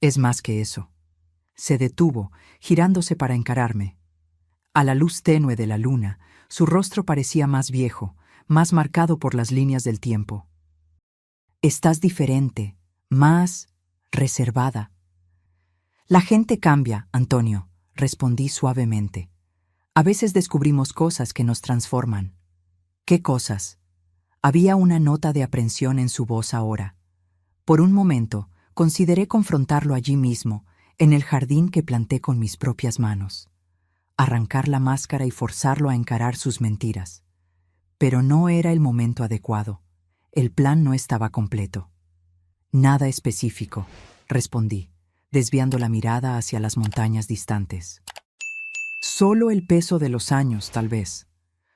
«Es más que eso». Se detuvo, girándose para encararme. A la luz tenue de la luna, su rostro parecía más viejo, más marcado por las líneas del tiempo. «Estás diferente, más reservada». «La gente cambia, Antonio», respondí suavemente. «A veces descubrimos cosas que nos transforman». «¿Qué cosas?». Había una nota de aprensión en su voz ahora. Por un momento, consideré confrontarlo allí mismo, en el jardín que planté con mis propias manos. Arrancar la máscara y forzarlo a encarar sus mentiras. Pero no era el momento adecuado. El plan no estaba completo. «Nada específico», respondí, desviando la mirada hacia las montañas distantes. «Solo el peso de los años, tal vez,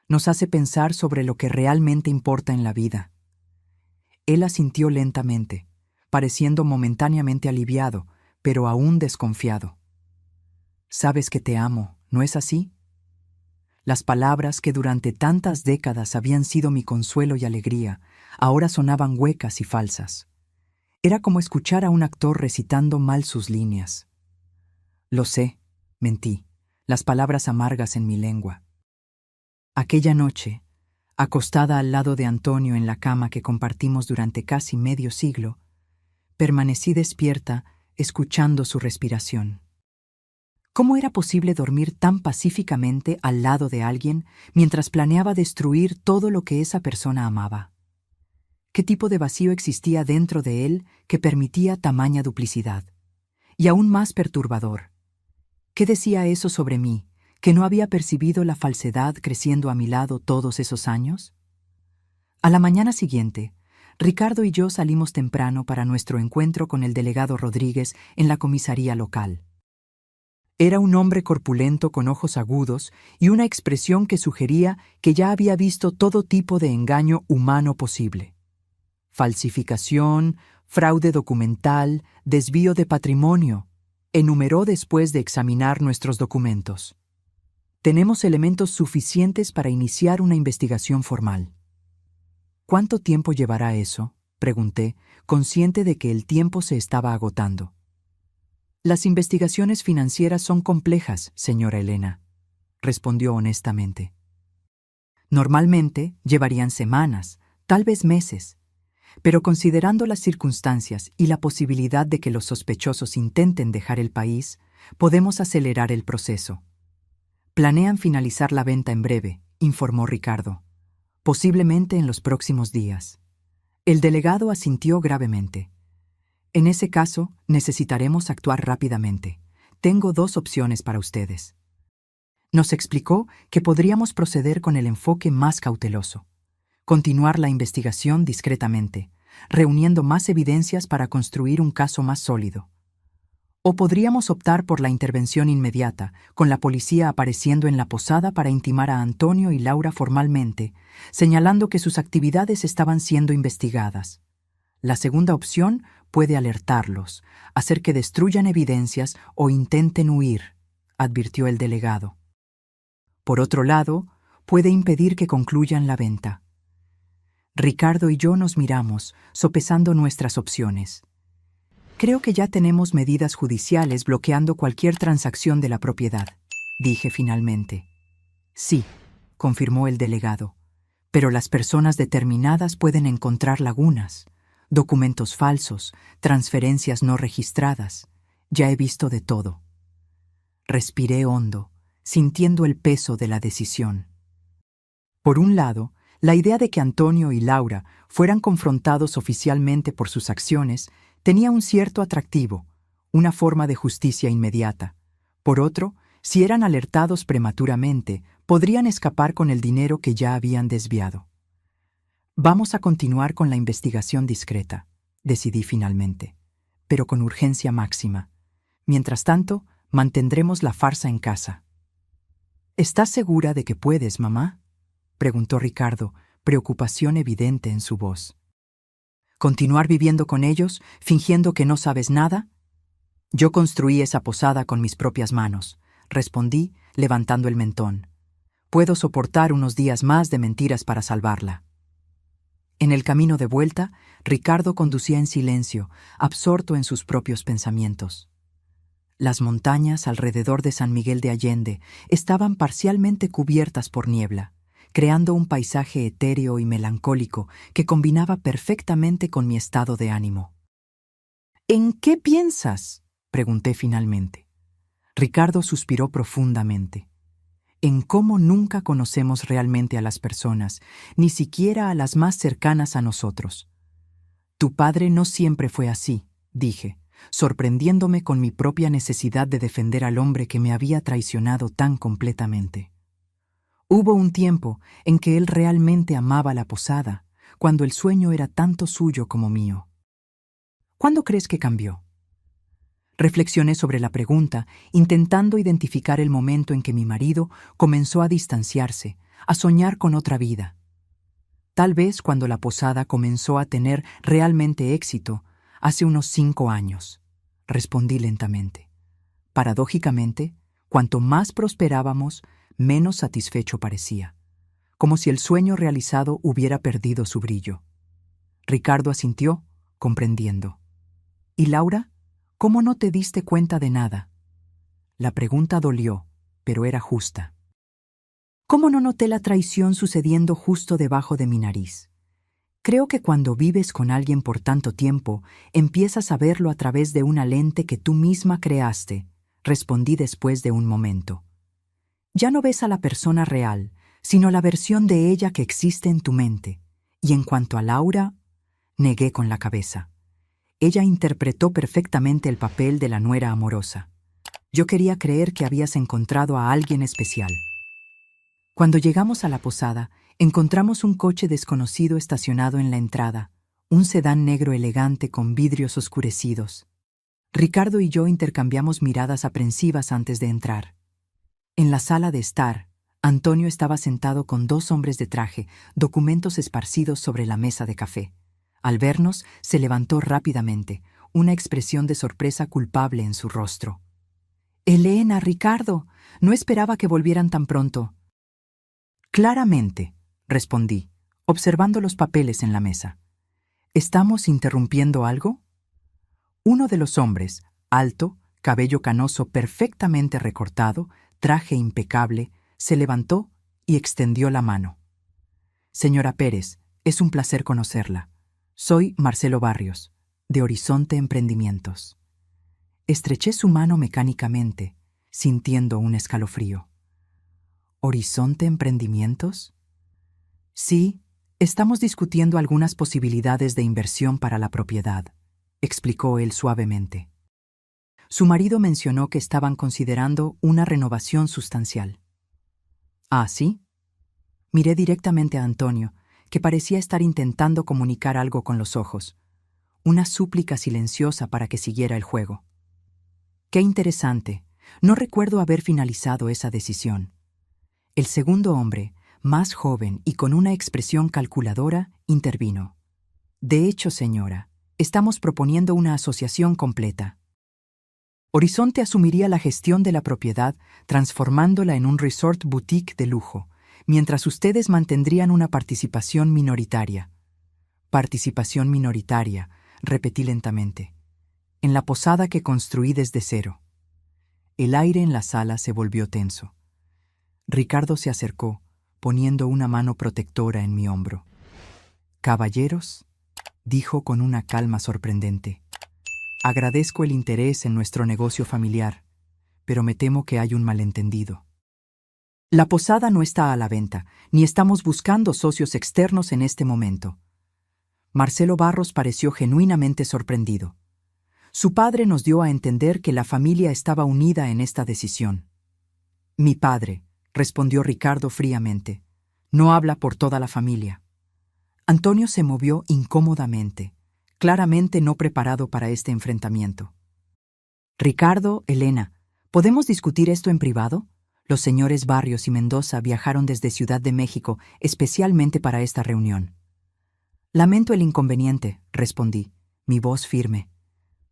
nos hace pensar sobre lo que realmente importa en la vida». Él asintió lentamente, pareciendo momentáneamente aliviado, pero aún desconfiado. «Sabes que te amo, ¿no es así?». Las palabras que durante tantas décadas habían sido mi consuelo y alegría, ahora sonaban huecas y falsas. Era como escuchar a un actor recitando mal sus líneas. «Lo sé», mentí, las palabras amargas en mi lengua. Aquella noche, acostada al lado de Antonio en la cama que compartimos durante casi medio siglo, permanecí despierta, escuchando su respiración. ¿Cómo era posible dormir tan pacíficamente al lado de alguien mientras planeaba destruir todo lo que esa persona amaba? ¿Qué tipo de vacío existía dentro de él que permitía tamaña duplicidad? Y aún más perturbador, ¿qué decía eso sobre mí, que no había percibido la falsedad creciendo a mi lado todos esos años? A la mañana siguiente, Ricardo y yo salimos temprano para nuestro encuentro con el delegado Rodríguez en la comisaría local. Era un hombre corpulento con ojos agudos y una expresión que sugería que ya había visto todo tipo de engaño humano posible. Falsificación, fraude documental, desvío de patrimonio, enumeró después de examinar nuestros documentos. «Tenemos elementos suficientes para iniciar una investigación formal». «¿Cuánto tiempo llevará eso?», pregunté, consciente de que el tiempo se estaba agotando. «Las investigaciones financieras son complejas, señora Elena», respondió honestamente. «Normalmente llevarían semanas, tal vez meses, pero considerando las circunstancias y la posibilidad de que los sospechosos intenten dejar el país, podemos acelerar el proceso». «Planean finalizar la venta en breve», informó Ricardo. «Posiblemente en los próximos días». El delegado asintió gravemente. «En ese caso, necesitaremos actuar rápidamente. Tengo dos opciones para ustedes». Nos explicó que podríamos proceder con el enfoque más cauteloso. Continuar la investigación discretamente, reuniendo más evidencias para construir un caso más sólido. O podríamos optar por la intervención inmediata, con la policía apareciendo en la posada para intimar a Antonio y Laura formalmente, señalando que sus actividades estaban siendo investigadas. La segunda opción puede alertarlos, hacer que destruyan evidencias o intenten huir, advirtió el delegado. Por otro lado, puede impedir que concluyan la venta. Ricardo y yo nos miramos, sopesando nuestras opciones. «Creo que ya tenemos medidas judiciales bloqueando cualquier transacción de la propiedad», dije finalmente. «Sí», confirmó el delegado, «pero las personas determinadas pueden encontrar lagunas. documentos falsos, transferencias no registradas. Ya he visto de todo. Respiré hondo, sintiendo el peso de la decisión. Por un lado, la idea de que Antonio y Laura fueran confrontados oficialmente por sus acciones tenía un cierto atractivo, una forma de justicia inmediata. Por otro, si eran alertados prematuramente, podrían escapar con el dinero que ya habían desviado. Vamos a continuar con la investigación discreta, decidí finalmente, pero con urgencia máxima. Mientras tanto, mantendremos la farsa en casa. ¿Estás segura de que puedes, mamá?, preguntó Ricardo, preocupación evidente en su voz. ¿Continuar viviendo con ellos, fingiendo que no sabes nada? Yo construí esa posada con mis propias manos, respondí, levantando el mentón. Puedo soportar unos días más de mentiras para salvarla. En el camino de vuelta, Ricardo conducía en silencio, absorto en sus propios pensamientos. Las montañas alrededor de San Miguel de Allende estaban parcialmente cubiertas por niebla, creando un paisaje etéreo y melancólico que combinaba perfectamente con mi estado de ánimo. ¿En qué piensas?, pregunté finalmente. Ricardo suspiró profundamente. En cómo nunca conocemos realmente a las personas, ni siquiera a las más cercanas a nosotros. Tu padre no siempre fue así, dije, sorprendiéndome con mi propia necesidad de defender al hombre que me había traicionado tan completamente. Hubo un tiempo en que él realmente amaba la posada, cuando el sueño era tanto suyo como mío. ¿Cuándo crees que cambió? Reflexioné sobre la pregunta, intentando identificar el momento en que mi marido comenzó a distanciarse, a soñar con otra vida. Tal vez cuando la posada comenzó a tener realmente éxito, hace unos 5 años, respondí lentamente. Paradójicamente, cuanto más prosperábamos, menos satisfecho parecía, como si el sueño realizado hubiera perdido su brillo. Ricardo asintió, comprendiendo. ¿Y Laura? ¿Cómo no te diste cuenta de nada? La pregunta dolió, pero era justa. ¿Cómo no noté la traición sucediendo justo debajo de mi nariz? Creo que cuando vives con alguien por tanto tiempo, empiezas a verlo a través de una lente que tú misma creaste, respondí después de un momento. Ya no ves a la persona real, sino la versión de ella que existe en tu mente. Y en cuanto a Laura, negué con la cabeza. Ella interpretó perfectamente el papel de la nuera amorosa. Yo quería creer que habías encontrado a alguien especial. Cuando llegamos a la posada, encontramos un coche desconocido estacionado en la entrada, un sedán negro elegante con vidrios oscurecidos. Ricardo y yo intercambiamos miradas aprensivas antes de entrar. En la sala de estar, Antonio estaba sentado con 2 hombres de traje, documentos esparcidos sobre la mesa de café. Al vernos, se levantó rápidamente, una expresión de sorpresa culpable en su rostro. «Elena, Ricardo, no esperaba que volvieran tan pronto». «Claramente», respondí, observando los papeles en la mesa. ¿Estamos interrumpiendo algo? Uno de los hombres, alto, cabello canoso perfectamente recortado, traje impecable, se levantó y extendió la mano. «Señora Pérez, es un placer conocerla. Soy Marcelo Barrios, de Horizonte Emprendimientos». Estreché su mano mecánicamente, sintiendo un escalofrío. ¿Horizonte Emprendimientos? Sí, estamos discutiendo algunas posibilidades de inversión para la propiedad, explicó él suavemente. Su marido mencionó que estaban considerando una renovación sustancial. ¿Ah, sí? Miré directamente a Antonio, que parecía estar intentando comunicar algo con los ojos, una súplica silenciosa para que siguiera el juego. Qué interesante, no recuerdo haber finalizado esa decisión. El segundo hombre, más joven y con una expresión calculadora, intervino. De hecho, señora, estamos proponiendo una asociación completa. Horizonte asumiría la gestión de la propiedad, transformándola en un resort boutique de lujo, mientras ustedes mantendrían una participación minoritaria. Participación minoritaria, repetí lentamente, en la posada que construí desde cero. El aire en la sala se volvió tenso. Ricardo se acercó, poniendo una mano protectora en mi hombro. «Caballeros», dijo con una calma sorprendente. Agradezco el interés en nuestro negocio familiar, pero me temo que hay un malentendido. La posada no está a la venta, ni estamos buscando socios externos en este momento. Marcelo Barros pareció genuinamente sorprendido. Su padre nos dio a entender que la familia estaba unida en esta decisión. Mi padre, respondió Ricardo fríamente, no habla por toda la familia. Antonio se movió incómodamente, claramente no preparado para este enfrentamiento. Ricardo, Elena, ¿podemos discutir esto en privado? Los señores Barrios y Mendoza viajaron desde Ciudad de México especialmente para esta reunión. Lamento el inconveniente, respondí, mi voz firme.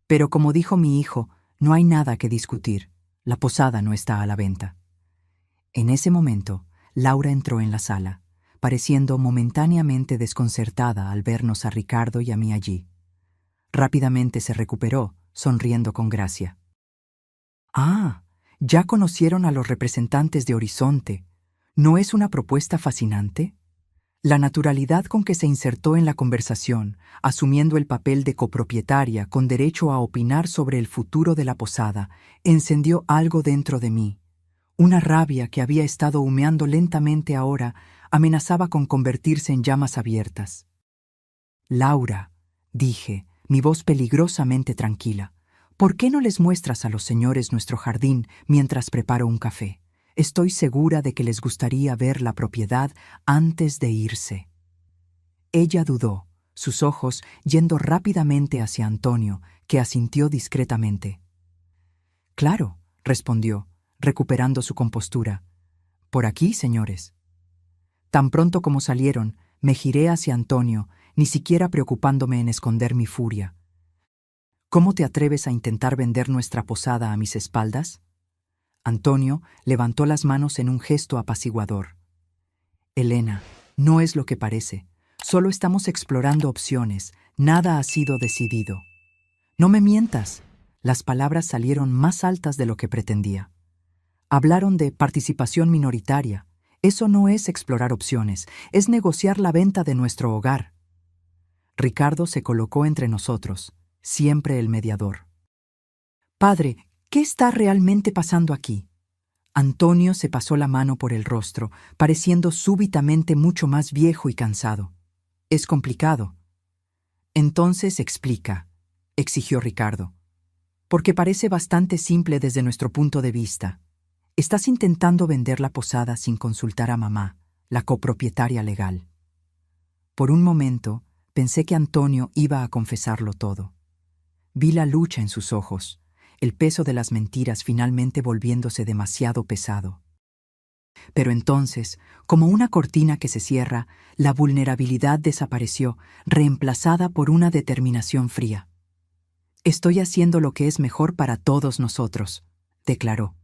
Pero como dijo mi hijo, no hay nada que discutir. La posada no está a la venta. En ese momento, Laura entró en la sala, pareciendo momentáneamente desconcertada al vernos a Ricardo y a mí allí. Rápidamente se recuperó, sonriendo con gracia. «Ah, ya conocieron a los representantes de Horizonte. ¿No es una propuesta fascinante?» La naturalidad con que se insertó en la conversación, asumiendo el papel de copropietaria con derecho a opinar sobre el futuro de la posada, encendió algo dentro de mí. Una rabia que había estado humeando lentamente ahora amenazaba con convertirse en llamas abiertas. «Laura», dije, mi voz peligrosamente tranquila, ¿por qué no les muestras a los señores nuestro jardín mientras preparo un café? Estoy segura de que les gustaría ver la propiedad antes de irse. Ella dudó, sus ojos yendo rápidamente hacia Antonio, que asintió discretamente. «Claro», respondió, recuperando su compostura. «Por aquí, señores». Tan pronto como salieron, me giré hacia Antonio, ni siquiera preocupándome en esconder mi furia. «¿Cómo te atreves a intentar vender nuestra posada a mis espaldas?» Antonio levantó las manos en un gesto apaciguador. «Elena, no es lo que parece. Solo estamos explorando opciones. Nada ha sido decidido». «No me mientas». Las palabras salieron más altas de lo que pretendía. Hablaron de participación minoritaria. Eso no es explorar opciones, es negociar la venta de nuestro hogar. Ricardo se colocó entre nosotros, siempre el mediador. «Padre, ¿qué está realmente pasando aquí?» Antonio se pasó la mano por el rostro, pareciendo súbitamente mucho más viejo y cansado. «Es complicado». «Entonces explica», exigió Ricardo. «Porque parece bastante simple desde nuestro punto de vista. Estás intentando vender la posada sin consultar a mamá, la copropietaria legal». Por un momento, pensé que Antonio iba a confesarlo todo. Vi la lucha en sus ojos, el peso de las mentiras finalmente volviéndose demasiado pesado. Pero entonces, como una cortina que se cierra, la vulnerabilidad desapareció, reemplazada por una determinación fría. «Estoy haciendo lo que es mejor para todos nosotros», declaró.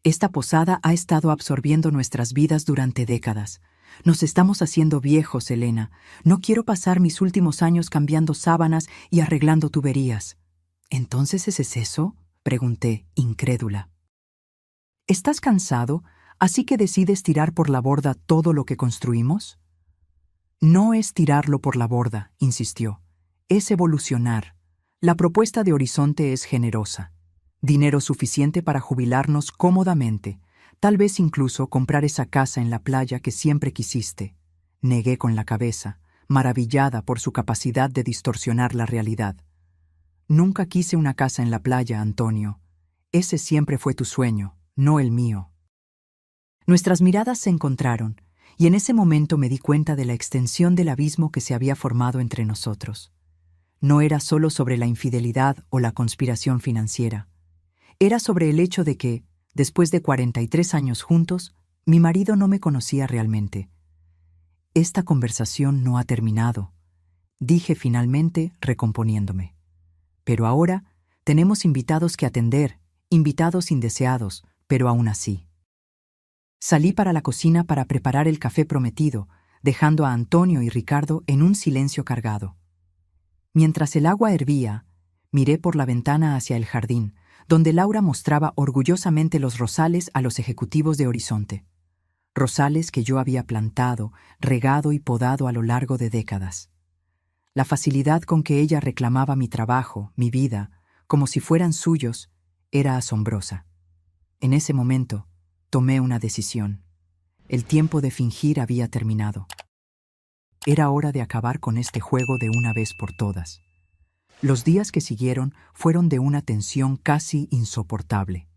«Esta posada ha estado absorbiendo nuestras vidas durante décadas. Nos estamos haciendo viejos, Elena. No quiero pasar mis últimos años cambiando sábanas y arreglando tuberías». «¿Entonces ese es eso?», pregunté, incrédula. «¿Estás cansado, así que decides tirar por la borda todo lo que construimos?» «No es tirarlo por la borda», insistió. «Es evolucionar. La propuesta de Horizonte es generosa. Dinero suficiente para jubilarnos cómodamente, tal vez incluso comprar esa casa en la playa que siempre quisiste». Negué con la cabeza, maravillada por su capacidad de distorsionar la realidad. «Nunca quise una casa en la playa, Antonio. Ese siempre fue tu sueño, no el mío». Nuestras miradas se encontraron, y en ese momento me di cuenta de la extensión del abismo que se había formado entre nosotros. No era solo sobre la infidelidad o la conspiración financiera. Era sobre el hecho de que, después de 43 años juntos, mi marido no me conocía realmente. «Esta conversación no ha terminado», dije finalmente, recomponiéndome. «Pero ahora tenemos invitados que atender, invitados indeseados, pero aún así». Salí para la cocina para preparar el café prometido, dejando a Antonio y Ricardo en un silencio cargado. Mientras el agua hervía, miré por la ventana hacia el jardín, donde Laura mostraba orgullosamente los rosales a los ejecutivos de Horizonte. Rosales que yo había plantado, regado y podado a lo largo de décadas. La facilidad con que ella reclamaba mi trabajo, mi vida, como si fueran suyos, era asombrosa. En ese momento, tomé una decisión. El tiempo de fingir había terminado. Era hora de acabar con este juego de una vez por todas. Los días que siguieron fueron de una tensión casi insoportable.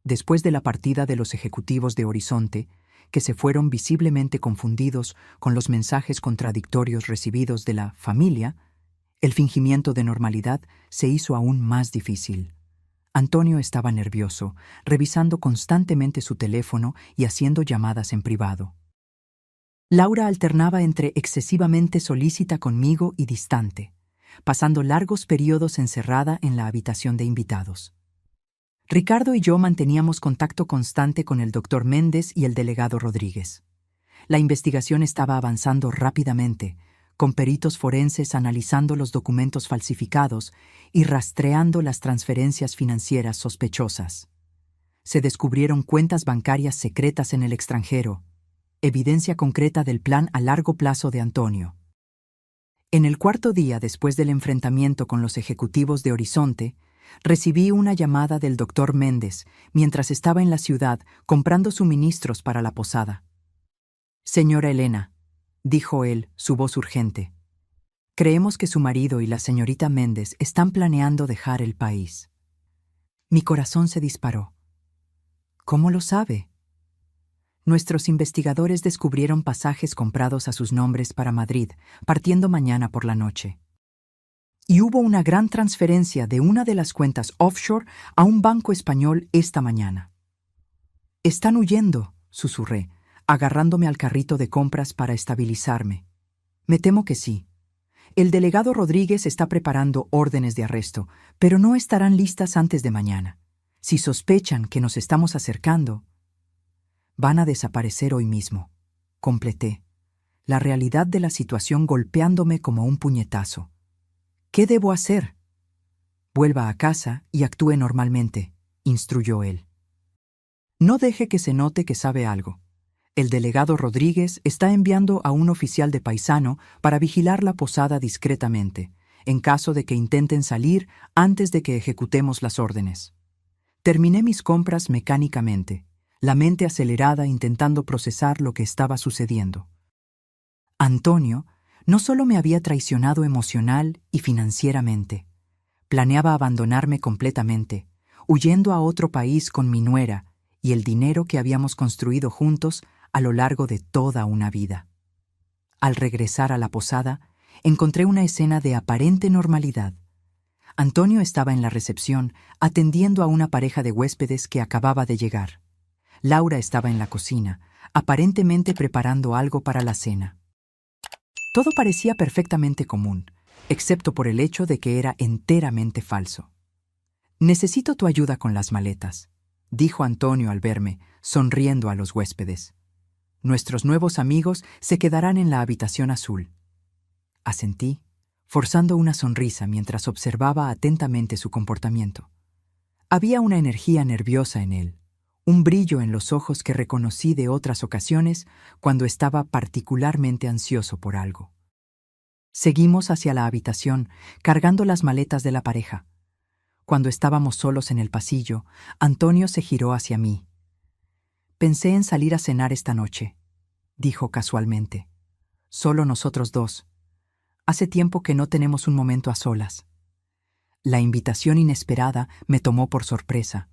Después de la partida de los ejecutivos de Horizonte, que se fueron visiblemente confundidos con los mensajes contradictorios recibidos de la familia, el fingimiento de normalidad se hizo aún más difícil. Antonio estaba nervioso, revisando constantemente su teléfono y haciendo llamadas en privado. Laura alternaba entre excesivamente solícita conmigo y distante, pasando largos periodos encerrada en la habitación de invitados. Ricardo y yo manteníamos contacto constante con el doctor Méndez y el delegado Rodríguez. La investigación estaba avanzando rápidamente, con peritos forenses analizando los documentos falsificados y rastreando las transferencias financieras sospechosas. Se descubrieron cuentas bancarias secretas en el extranjero, evidencia concreta del plan a largo plazo de Antonio. En el cuarto día después del enfrentamiento con los ejecutivos de Horizonte, recibí una llamada del doctor Méndez mientras estaba en la ciudad comprando suministros para la posada. «Señora Elena», dijo él, su voz urgente, «creemos que su marido y la señorita Méndez están planeando dejar el país». Mi corazón se disparó. «¿Cómo lo sabe?» «Nuestros investigadores descubrieron pasajes comprados a sus nombres para Madrid, partiendo mañana por la noche. Y hubo una gran transferencia de una de las cuentas offshore a un banco español esta mañana». «Están huyendo», susurré, agarrándome al carrito de compras para estabilizarme. «Me temo que sí. El delegado Rodríguez está preparando órdenes de arresto, pero no estarán listas antes de mañana. Si sospechan que nos estamos acercando, van a desaparecer hoy mismo», completé, la realidad de la situación golpeándome como un puñetazo. «¿Qué debo hacer?» «Vuelva a casa y actúe normalmente», instruyó él. «No deje que se note que sabe algo. El delegado Rodríguez está enviando a un oficial de paisano para vigilar la posada discretamente, en caso de que intenten salir antes de que ejecutemos las órdenes». Terminé mis compras mecánicamente, la mente acelerada intentando procesar lo que estaba sucediendo. Antonio no solo me había traicionado emocional y financieramente, planeaba abandonarme completamente, huyendo a otro país con mi nuera y el dinero que habíamos construido juntos a lo largo de toda una vida. Al regresar a la posada, encontré una escena de aparente normalidad. Antonio estaba en la recepción, atendiendo a una pareja de huéspedes que acababa de llegar. Laura estaba en la cocina, aparentemente preparando algo para la cena. Todo parecía perfectamente común, excepto por el hecho de que era enteramente falso. «Necesito tu ayuda con las maletas», dijo Antonio al verme, sonriendo a los huéspedes. «Nuestros nuevos amigos se quedarán en la habitación azul». Asentí, forzando una sonrisa mientras observaba atentamente su comportamiento. Había una energía nerviosa en él, un brillo en los ojos que reconocí de otras ocasiones cuando estaba particularmente ansioso por algo. Seguimos hacia la habitación, cargando las maletas de la pareja. Cuando estábamos solos en el pasillo, Antonio se giró hacia mí. «Pensé en salir a cenar esta noche», dijo casualmente. «Solo nosotros dos. Hace tiempo que no tenemos un momento a solas». La invitación inesperada me tomó por sorpresa.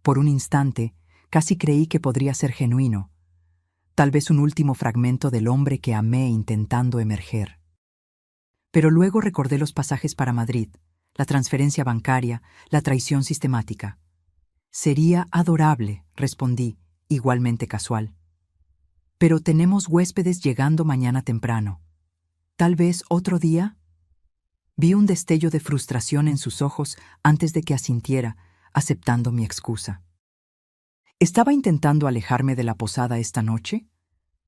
Por un instante, casi creí que podría ser genuino, tal vez un último fragmento del hombre que amé intentando emerger. Pero luego recordé los pasajes para Madrid, la transferencia bancaria, la traición sistemática. «Sería adorable», respondí, igualmente casual. «Pero tenemos huéspedes llegando mañana temprano. ¿Tal vez otro día?» Vi un destello de frustración en sus ojos antes de que asintiera, aceptando mi excusa. ¿Estaba intentando alejarme de la posada esta noche?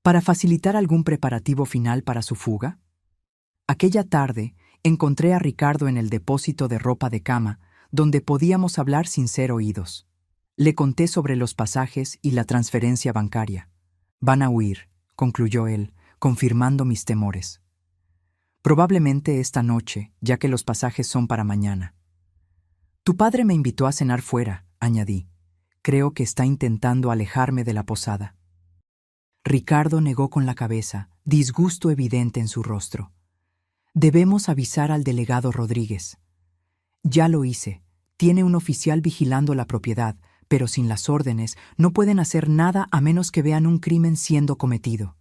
¿Para facilitar algún preparativo final para su fuga? Aquella tarde encontré a Ricardo en el depósito de ropa de cama, donde podíamos hablar sin ser oídos. Le conté sobre los pasajes y la transferencia bancaria. «Van a huir», concluyó él, confirmando mis temores. Probablemente esta noche, ya que los pasajes son para mañana. Tu padre me invitó a cenar fuera, añadí. Creo que está intentando alejarme de la posada. Ricardo negó con la cabeza, disgusto evidente en su rostro. Debemos avisar al delegado Rodríguez. Ya lo hice. Tiene un oficial vigilando la propiedad, pero sin las órdenes no pueden hacer nada a menos que vean un crimen siendo cometido.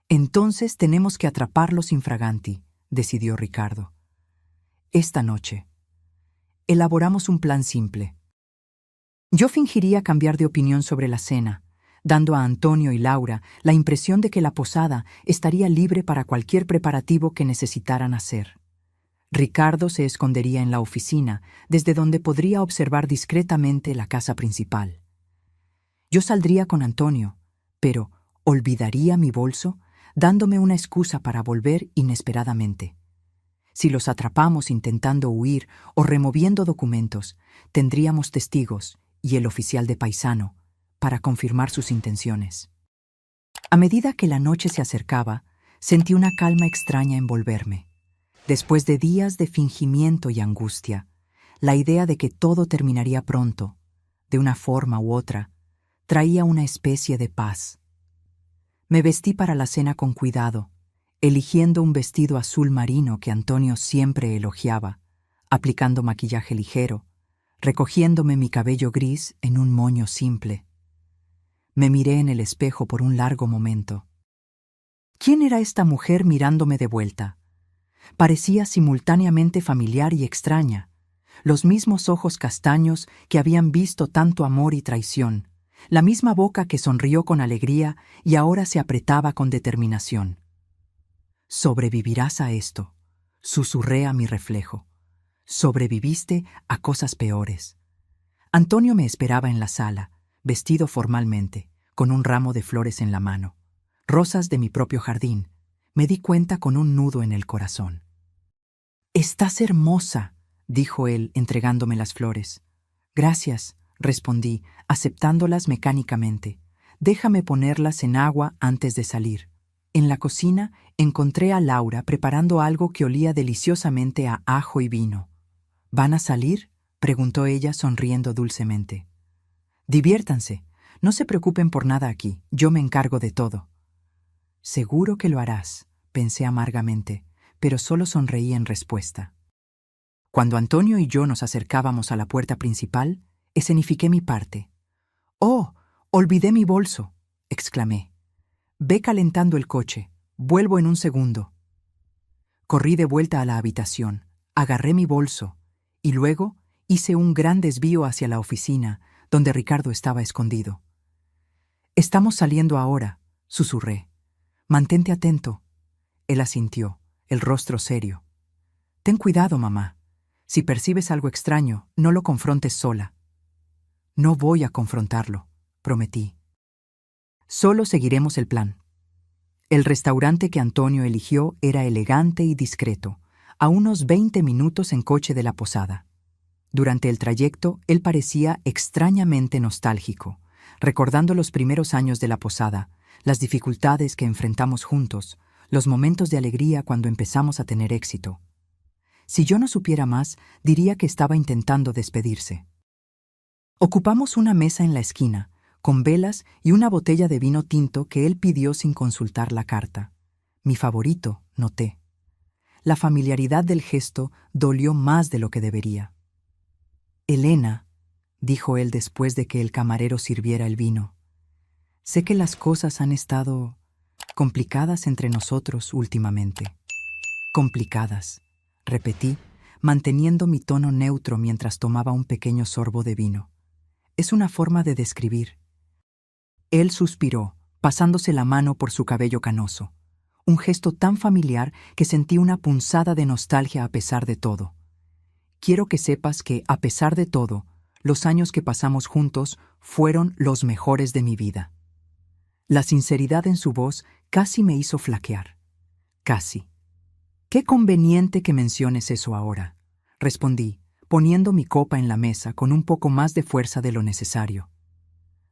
Entonces tenemos que atraparlos infraganti, decidió Ricardo. Esta noche. Elaboramos un plan simple. Yo fingiría cambiar de opinión sobre la cena, dando a Antonio y Laura la impresión de que la posada estaría libre para cualquier preparativo que necesitaran hacer. Ricardo se escondería en la oficina, desde donde podría observar discretamente la casa principal. Yo saldría con Antonio, pero ¿olvidaría mi bolso?, dándome una excusa para volver inesperadamente. Si los atrapamos intentando huir o removiendo documentos, tendríamos testigos y el oficial de paisano para confirmar sus intenciones. A medida que la noche se acercaba, sentí una calma extraña envolverme. Después de días de fingimiento y angustia, la idea de que todo terminaría pronto, de una forma u otra, traía una especie de paz. Me vestí para la cena con cuidado, eligiendo un vestido azul marino que Antonio siempre elogiaba, aplicando maquillaje ligero, recogiéndome mi cabello gris en un moño simple. Me miré en el espejo por un largo momento. ¿Quién era esta mujer mirándome de vuelta? Parecía simultáneamente familiar y extraña, los mismos ojos castaños que habían visto tanto amor y traición, la misma boca que sonrió con alegría y ahora se apretaba con determinación. Sobrevivirás a esto, susurré a mi reflejo. Sobreviviste a cosas peores. Antonio me esperaba en la sala, vestido formalmente, con un ramo de flores en la mano, rosas de mi propio jardín. Me di cuenta con un nudo en el corazón. «Estás hermosa», dijo él, entregándome las flores. «Gracias», respondí, aceptándolas mecánicamente. «Déjame ponerlas en agua antes de salir». En la cocina encontré a Laura preparando algo que olía deliciosamente a ajo y vino. «¿Van a salir?», preguntó ella sonriendo dulcemente. «Diviértanse. No se preocupen por nada aquí. Yo me encargo de todo». «Seguro que lo harás», pensé amargamente, pero solo sonreí en respuesta. Cuando Antonio y yo nos acercábamos a la puerta principal, escenifiqué mi parte. «¡Oh! Olvidé mi bolso», exclamé. «Ve calentando el coche. Vuelvo en un segundo». Corrí de vuelta a la habitación, agarré mi bolso y luego hice un gran desvío hacia la oficina, donde Ricardo estaba escondido. «Estamos saliendo ahora», susurré. «Mantente atento». Él asintió, el rostro serio. «Ten cuidado, mamá. Si percibes algo extraño, no lo confrontes sola». «No voy a confrontarlo», prometí. «Solo seguiremos el plan». El restaurante que Antonio eligió era elegante y discreto, a unos 20 minutos en coche de la posada. Durante el trayecto, él parecía extrañamente nostálgico, recordando los primeros años de la posada, las dificultades que enfrentamos juntos, los momentos de alegría cuando empezamos a tener éxito. Si yo no supiera más, diría que estaba intentando despedirse. Ocupamos una mesa en la esquina, con velas y una botella de vino tinto que él pidió sin consultar la carta. Mi favorito, noté. La familiaridad del gesto dolió más de lo que debería. «Elena», dijo él después de que el camarero sirviera el vino, «sé que las cosas han estado complicadas entre nosotros últimamente». «Complicadas», repetí, manteniendo mi tono neutro mientras tomaba un pequeño sorbo de vino. «Es una forma de describir». Él suspiró, pasándose la mano por su cabello canoso, un gesto tan familiar que sentí una punzada de nostalgia a pesar de todo. «Quiero que sepas que, a pesar de todo, los años que pasamos juntos fueron los mejores de mi vida». La sinceridad en su voz casi me hizo flaquear. Casi. «Qué conveniente que menciones eso ahora», respondí, poniendo mi copa en la mesa con un poco más de fuerza de lo necesario.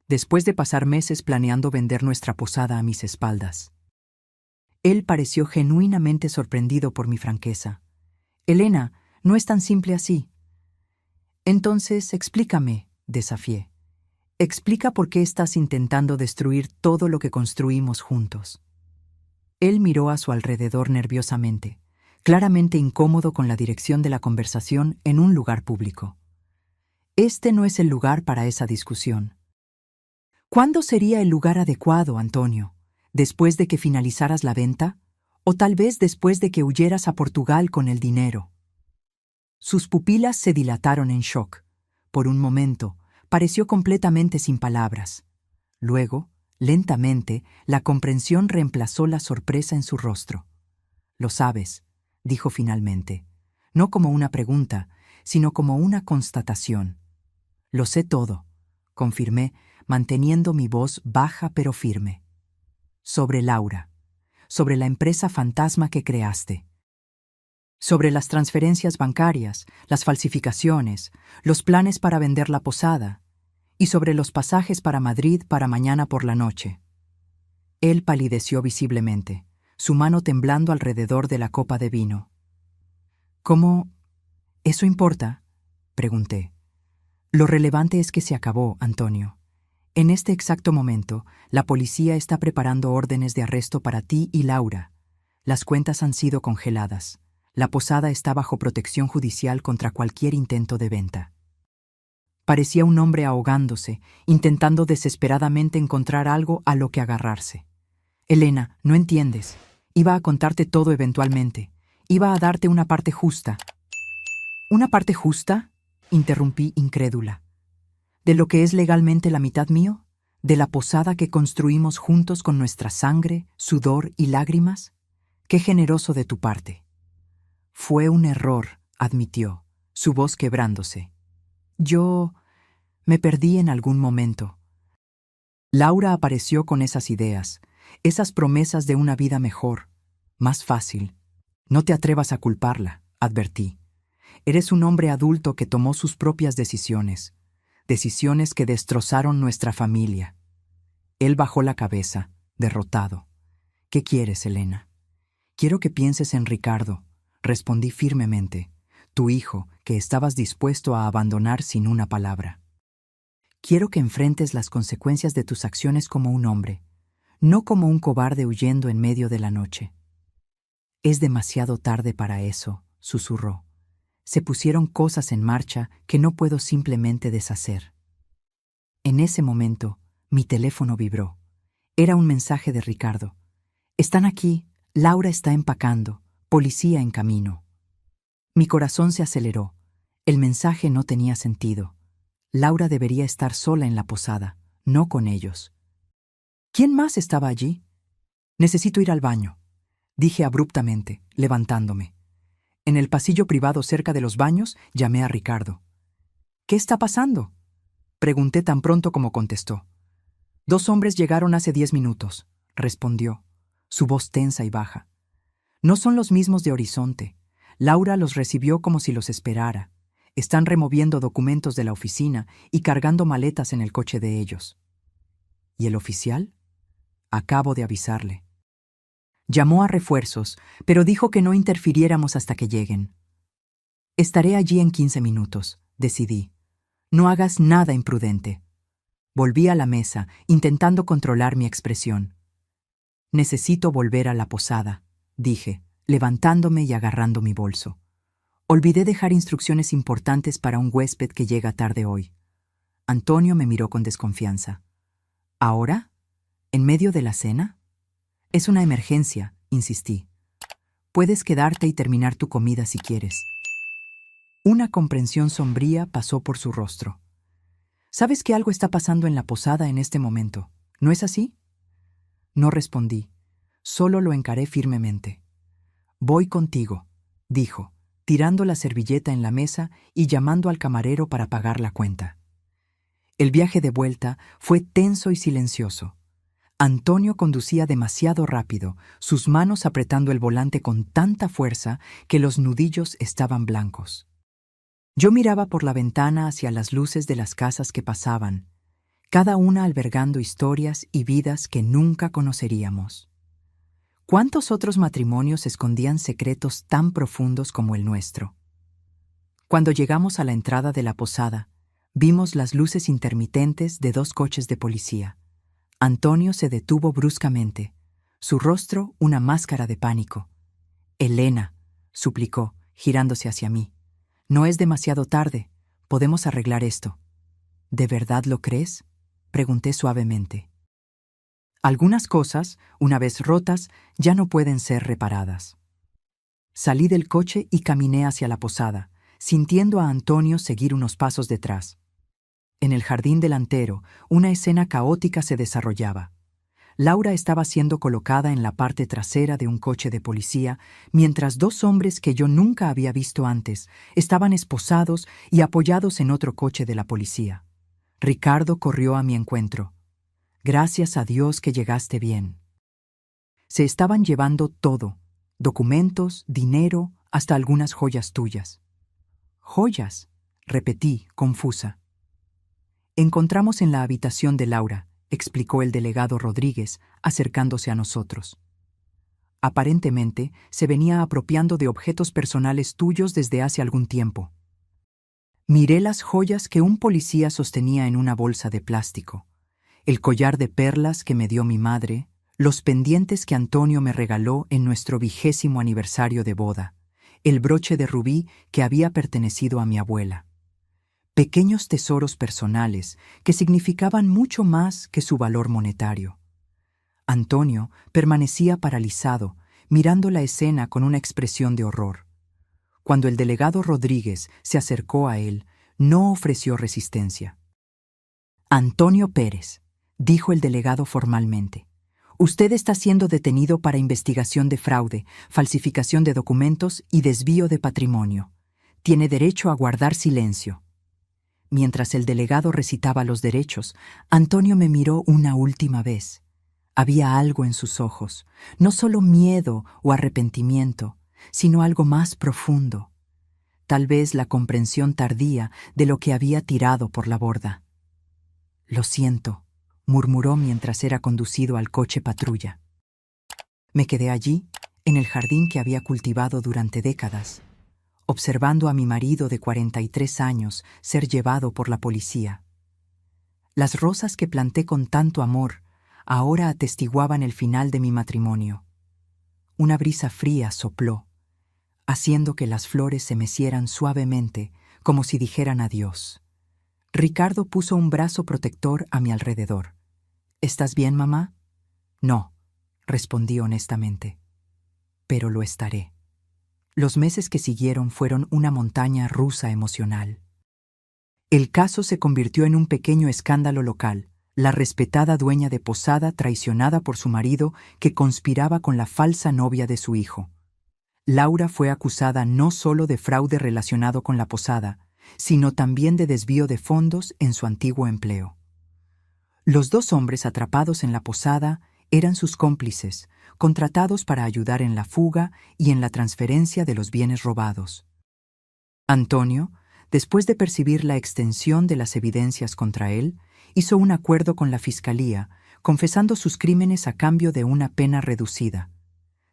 Después de pasar meses planeando vender nuestra posada a mis espaldas. Él pareció genuinamente sorprendido por mi franqueza. Elena, no es tan simple así. Entonces, explícame, desafié. Explica por qué estás intentando destruir todo lo que construimos juntos. Él miró a su alrededor nerviosamente, claramente incómodo con la dirección de la conversación en un lugar público. Este no es el lugar para esa discusión. ¿Cuándo sería el lugar adecuado, Antonio? ¿Después de que finalizaras la venta? ¿O tal vez después de que huyeras a Portugal con el dinero? Sus pupilas se dilataron en shock. Por un momento, pareció completamente sin palabras. Luego, lentamente, la comprensión reemplazó la sorpresa en su rostro. «Lo sabes», dijo finalmente, no como una pregunta, sino como una constatación. «Lo sé todo», confirmé, manteniendo mi voz baja pero firme. «Sobre Laura, sobre la empresa fantasma que creaste, sobre las transferencias bancarias, las falsificaciones, los planes para vender la posada, y sobre los pasajes para Madrid para mañana por la noche». Él palideció visiblemente, su mano temblando alrededor de la copa de vino. «¿Cómo? ¿Eso importa?», pregunté. «Lo relevante es que se acabó, Antonio. En este exacto momento, la policía está preparando órdenes de arresto para ti y Laura. Las cuentas han sido congeladas. La posada está bajo protección judicial contra cualquier intento de venta». Parecía un hombre ahogándose, intentando desesperadamente encontrar algo a lo que agarrarse. «Elena, no entiendes. Iba a contarte todo eventualmente. Iba a darte una parte justa». «¿Una parte justa?», interrumpí incrédula. «¿De lo que es legalmente la mitad mío? ¿De la posada que construimos juntos con nuestra sangre, sudor y lágrimas? Qué generoso de tu parte». «Fue un error», admitió, su voz quebrándose. «Yo me perdí en algún momento». Laura apareció con esas ideas, esas promesas de una vida mejor, más fácil. «No te atrevas a culparla», advertí. «Eres un hombre adulto que tomó sus propias decisiones, decisiones que destrozaron nuestra familia». Él bajó la cabeza, derrotado. «¿Qué quieres, Elena?» «Quiero que pienses en Ricardo», respondí firmemente, «tu hijo, que estabas dispuesto a abandonar sin una palabra. Quiero que enfrentes las consecuencias de tus acciones como un hombre, no como un cobarde huyendo en medio de la noche». «Es demasiado tarde para eso», susurró. «Se pusieron cosas en marcha que no puedo simplemente deshacer». En ese momento, mi teléfono vibró. Era un mensaje de Ricardo. «Están aquí, Laura está empacando, policía en camino». Mi corazón se aceleró. El mensaje no tenía sentido. Laura debería estar sola en la posada, no con ellos. ¿Quién más estaba allí? «Necesito ir al baño», dije abruptamente, levantándome. En el pasillo privado cerca de los baños, llamé a Ricardo. «¿Qué está pasando?», pregunté tan pronto como contestó. «2 hombres llegaron hace 10 minutos», respondió, su voz tensa y baja. «No son los mismos de Horizonte. Laura los recibió como si los esperara. Están removiendo documentos de la oficina y cargando maletas en el coche de ellos». «¿Y el oficial?». «Acabo de avisarle». Llamó a refuerzos, pero dijo que no interfiriéramos hasta que lleguen. «Estaré allí en 15 minutos», decidí. «No hagas nada imprudente». Volví a la mesa, intentando controlar mi expresión. «Necesito volver a la posada», dije, levantándome y agarrando mi bolso. «Olvidé dejar instrucciones importantes para un huésped que llega tarde hoy». Antonio me miró con desconfianza. «¿Ahora? ¿En medio de la cena?». «Es una emergencia», insistí. «Puedes quedarte y terminar tu comida si quieres». Una comprensión sombría pasó por su rostro. «¿Sabes que algo está pasando en la posada en este momento? ¿No es así?». No respondí, solo lo encaré firmemente. «Voy contigo», dijo, tirando la servilleta en la mesa y llamando al camarero para pagar la cuenta. El viaje de vuelta fue tenso y silencioso. Antonio conducía demasiado rápido, sus manos apretando el volante con tanta fuerza que los nudillos estaban blancos. Yo miraba por la ventana hacia las luces de las casas que pasaban, cada una albergando historias y vidas que nunca conoceríamos. ¿Cuántos otros matrimonios escondían secretos tan profundos como el nuestro? Cuando llegamos a la entrada de la posada, vimos las luces intermitentes de 2 coches de policía. Antonio se detuvo bruscamente, su rostro una máscara de pánico. «Elena», suplicó, girándose hacia mí, «no es demasiado tarde, podemos arreglar esto». «¿De verdad lo crees?», pregunté suavemente. Algunas cosas, una vez rotas, ya no pueden ser reparadas. Salí del coche y caminé hacia la posada, sintiendo a Antonio seguir unos pasos detrás. En el jardín delantero, una escena caótica se desarrollaba. Laura estaba siendo colocada en la parte trasera de un coche de policía, mientras 2 hombres que yo nunca había visto antes estaban esposados y apoyados en otro coche de la policía. Ricardo corrió a mi encuentro. «Gracias a Dios que llegaste bien». Se estaban llevando todo, documentos, dinero, hasta algunas joyas tuyas. «¿Joyas?», repetí, confusa. «Encontramos en la habitación de Laura», explicó el delegado Rodríguez, acercándose a nosotros. «Aparentemente, se venía apropiando de objetos personales tuyos desde hace algún tiempo». Miré las joyas que un policía sostenía en una bolsa de plástico, el collar de perlas que me dio mi madre, los pendientes que Antonio me regaló en nuestro 20º aniversario de boda, el broche de rubí que había pertenecido a mi abuela. Pequeños tesoros personales que significaban mucho más que su valor monetario. Antonio permanecía paralizado, mirando la escena con una expresión de horror. Cuando el delegado Rodríguez se acercó a él, no ofreció resistencia. «Antonio Pérez», dijo el delegado formalmente, «usted está siendo detenido para investigación de fraude, falsificación de documentos y desvío de patrimonio. Tiene derecho a guardar silencio». Mientras el delegado recitaba los derechos, Antonio me miró una última vez. Había algo en sus ojos, no solo miedo o arrepentimiento, sino algo más profundo. Tal vez la comprensión tardía de lo que había tirado por la borda. «Lo siento», murmuró mientras era conducido al coche patrulla. Me quedé allí, en el jardín que había cultivado durante décadas, observando a mi marido de 43 años ser llevado por la policía. Las rosas que planté con tanto amor ahora atestiguaban el final de mi matrimonio. Una brisa fría sopló, haciendo que las flores se mecieran suavemente, como si dijeran adiós. Ricardo puso un brazo protector a mi alrededor. «¿Estás bien, mamá?» «No», respondí honestamente. «Pero lo estaré». Los meses que siguieron fueron una montaña rusa emocional. El caso se convirtió en un pequeño escándalo local, la respetada dueña de posada traicionada por su marido que conspiraba con la falsa novia de su hijo. Laura fue acusada no solo de fraude relacionado con la posada, sino también de desvío de fondos en su antiguo empleo. Los 2 hombres atrapados en la posada eran sus cómplices, contratados para ayudar en la fuga y en la transferencia de los bienes robados. Antonio, después de percibir la extensión de las evidencias contra él, hizo un acuerdo con la fiscalía, confesando sus crímenes a cambio de una pena reducida.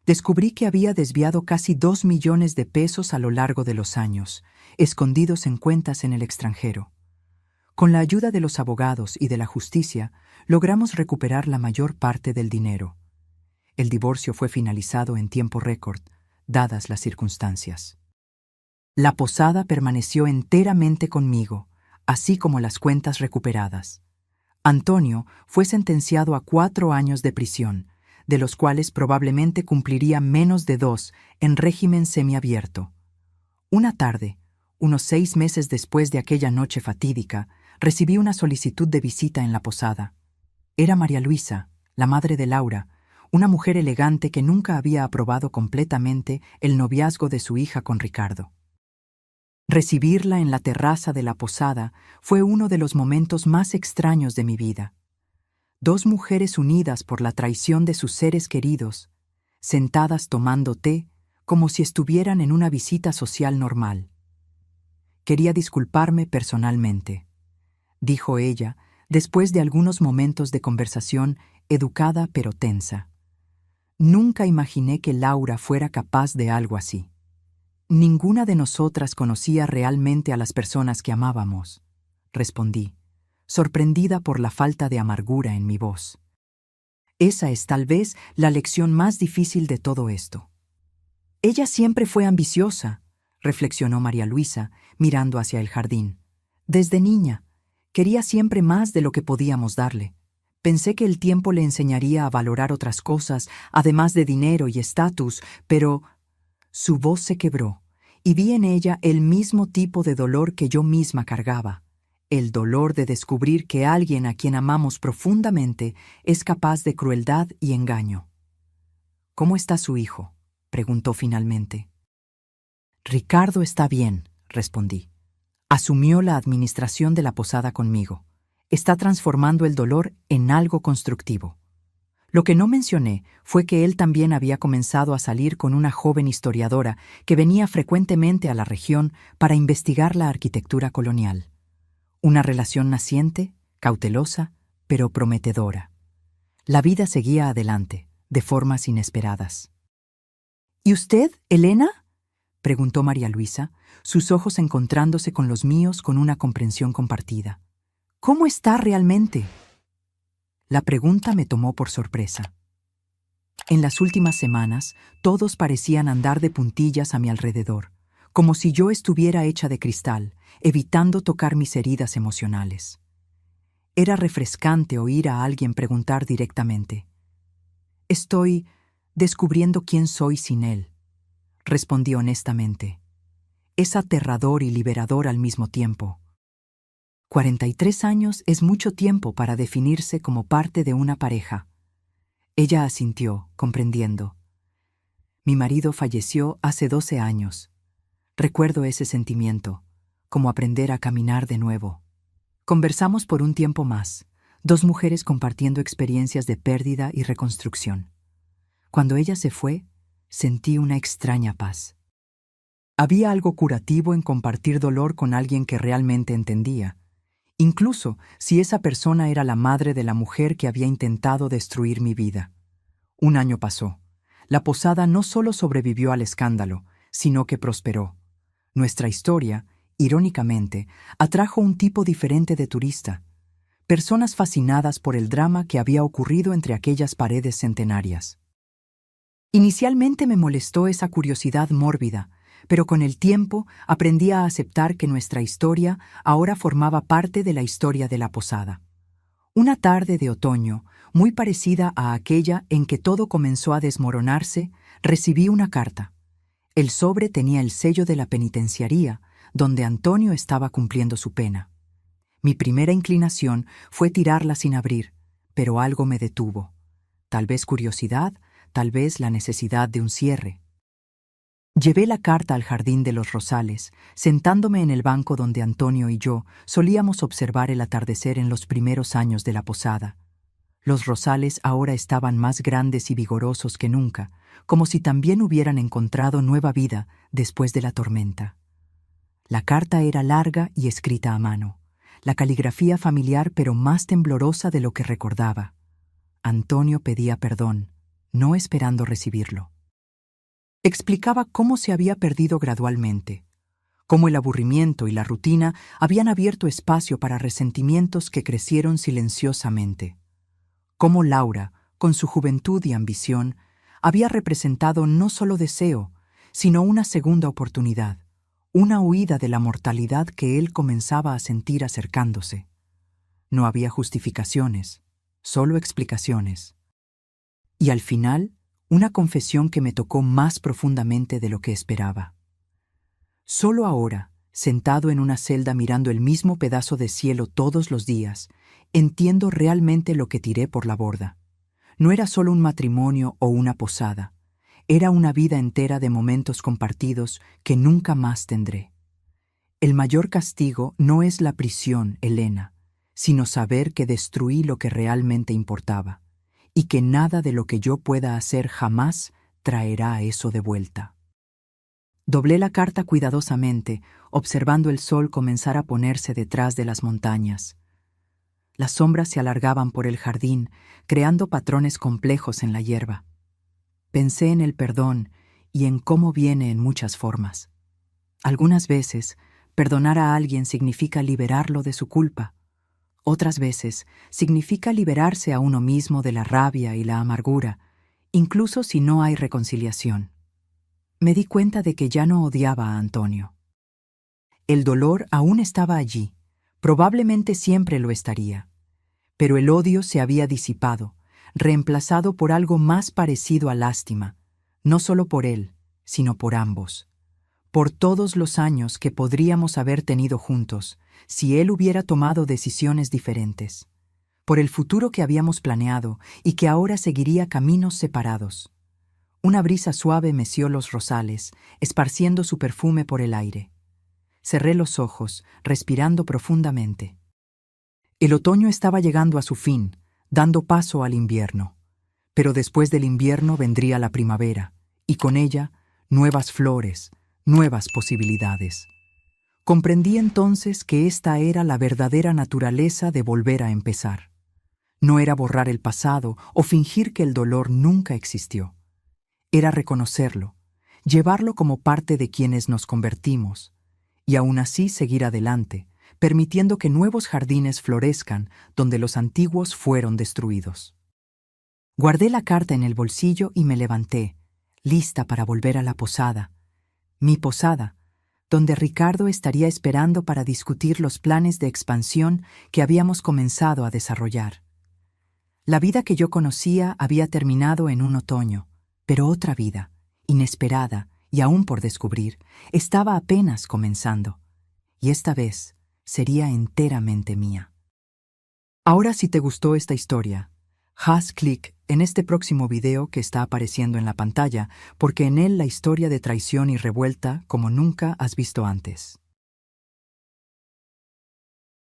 Descubrí que había desviado casi 2 millones de pesos a lo largo de los años, escondidos en cuentas en el extranjero. Con la ayuda de los abogados y de la justicia, logramos recuperar la mayor parte del dinero. El divorcio fue finalizado en tiempo récord, dadas las circunstancias. La posada permaneció enteramente conmigo, así como las cuentas recuperadas. Antonio fue sentenciado a 4 años de prisión, de los cuales probablemente cumpliría menos de 2 en régimen semiabierto. Una tarde, unos 6 meses después de aquella noche fatídica, recibí una solicitud de visita en la posada. Era María Luisa, la madre de Laura, una mujer elegante que nunca había aprobado completamente el noviazgo de su hija con Ricardo. Recibirla en la terraza de la posada fue uno de los momentos más extraños de mi vida. 2 mujeres unidas por la traición de sus seres queridos, sentadas tomando té como si estuvieran en una visita social normal. «Quería disculparme personalmente», dijo ella, después de algunos momentos de conversación educada pero tensa. Nunca imaginé que Laura fuera capaz de algo así. Ninguna de nosotras conocía realmente a las personas que amábamos, respondí, sorprendida por la falta de amargura en mi voz. Esa es tal vez la lección más difícil de todo esto. Ella siempre fue ambiciosa, reflexionó María Luisa, mirando hacia el jardín. Desde niña, quería siempre más de lo que podíamos darle. Pensé que el tiempo le enseñaría a valorar otras cosas, además de dinero y estatus, pero su voz se quebró, y vi en ella el mismo tipo de dolor que yo misma cargaba, el dolor de descubrir que alguien a quien amamos profundamente es capaz de crueldad y engaño. «¿Cómo está su hijo?», preguntó finalmente. «Ricardo está bien», respondí. Asumió la administración de la posada conmigo. Está transformando el dolor en algo constructivo. Lo que no mencioné fue que él también había comenzado a salir con una joven historiadora que venía frecuentemente a la región para investigar la arquitectura colonial. Una relación naciente, cautelosa, pero prometedora. La vida seguía adelante, de formas inesperadas. «¿Y usted, Elena?», preguntó María Luisa, sus ojos encontrándose con los míos con una comprensión compartida. «¿Cómo está realmente?». La pregunta me tomó por sorpresa. En las últimas semanas, todos parecían andar de puntillas a mi alrededor, como si yo estuviera hecha de cristal, evitando tocar mis heridas emocionales. Era refrescante oír a alguien preguntar directamente. «Estoy descubriendo quién soy sin él», respondí honestamente. Es aterrador y liberador al mismo tiempo. 43 años es mucho tiempo para definirse como parte de una pareja. Ella asintió, comprendiendo. Mi marido falleció hace 12 años. Recuerdo ese sentimiento, como aprender a caminar de nuevo. Conversamos por un tiempo más, dos mujeres compartiendo experiencias de pérdida y reconstrucción. Cuando ella se fue, sentí una extraña paz. Había algo curativo en compartir dolor con alguien que realmente entendía, incluso si esa persona era la madre de la mujer que había intentado destruir mi vida. Un año pasó. La posada no solo sobrevivió al escándalo, sino que prosperó. Nuestra historia, irónicamente, atrajo un tipo diferente de turista. Personas fascinadas por el drama que había ocurrido entre aquellas paredes centenarias. Inicialmente me molestó esa curiosidad mórbida, pero con el tiempo aprendí a aceptar que nuestra historia ahora formaba parte de la historia de la posada. Una tarde de otoño, muy parecida a aquella en que todo comenzó a desmoronarse, recibí una carta. El sobre tenía el sello de la penitenciaría, donde Antonio estaba cumpliendo su pena. Mi primera inclinación fue tirarla sin abrir, pero algo me detuvo. Tal vez curiosidad, tal vez la necesidad de un cierre. Llevé la carta al jardín de los Rosales, sentándome en el banco donde Antonio y yo solíamos observar el atardecer en los primeros años de la posada. Los Rosales ahora estaban más grandes y vigorosos que nunca, como si también hubieran encontrado nueva vida después de la tormenta. La carta era larga y escrita a mano, la caligrafía familiar pero más temblorosa de lo que recordaba. Antonio pedía perdón, no esperando recibirlo. Explicaba cómo se había perdido gradualmente, cómo el aburrimiento y la rutina habían abierto espacio para resentimientos que crecieron silenciosamente, cómo Laura, con su juventud y ambición, había representado no solo deseo, sino una segunda oportunidad, una huida de la mortalidad que él comenzaba a sentir acercándose. No había justificaciones, solo explicaciones. Y al final, una confesión que me tocó más profundamente de lo que esperaba. Solo ahora, sentado en una celda mirando el mismo pedazo de cielo todos los días, entiendo realmente lo que tiré por la borda. No era solo un matrimonio o una posada, era una vida entera de momentos compartidos que nunca más tendré. El mayor castigo no es la prisión, Elena, sino saber que destruí lo que realmente importaba, y que nada de lo que yo pueda hacer jamás traerá eso de vuelta. Doblé la carta cuidadosamente, observando el sol comenzar a ponerse detrás de las montañas. Las sombras se alargaban por el jardín, creando patrones complejos en la hierba. Pensé en el perdón y en cómo viene en muchas formas. Algunas veces, perdonar a alguien significa liberarlo de su culpa. Otras veces, significa liberarse a uno mismo de la rabia y la amargura, incluso si no hay reconciliación. Me di cuenta de que ya no odiaba a Antonio. El dolor aún estaba allí, probablemente siempre lo estaría, pero el odio se había disipado, reemplazado por algo más parecido a lástima, no solo por él, sino por ambos. Por todos los años que podríamos haber tenido juntos, si él hubiera tomado decisiones diferentes. Por el futuro que habíamos planeado y que ahora seguiría caminos separados. Una brisa suave meció los rosales, esparciendo su perfume por el aire. Cerré los ojos, respirando profundamente. El otoño estaba llegando a su fin, dando paso al invierno. Pero después del invierno vendría la primavera, y con ella, nuevas flores, nuevas posibilidades. Comprendí entonces que esta era la verdadera naturaleza de volver a empezar. No era borrar el pasado o fingir que el dolor nunca existió. Era reconocerlo, llevarlo como parte de quienes nos convertimos, y aún así seguir adelante, permitiendo que nuevos jardines florezcan donde los antiguos fueron destruidos. Guardé la carta en el bolsillo y me levanté, lista para volver a la posada. Mi posada, donde Ricardo estaría esperando para discutir los planes de expansión que habíamos comenzado a desarrollar. La vida que yo conocía había terminado en un otoño, pero otra vida, inesperada y aún por descubrir, estaba apenas comenzando, y esta vez sería enteramente mía. Ahora, si te gustó esta historia, haz clic en este próximo video que está apareciendo en la pantalla, porque en él la historia de traición y revuelta como nunca has visto antes.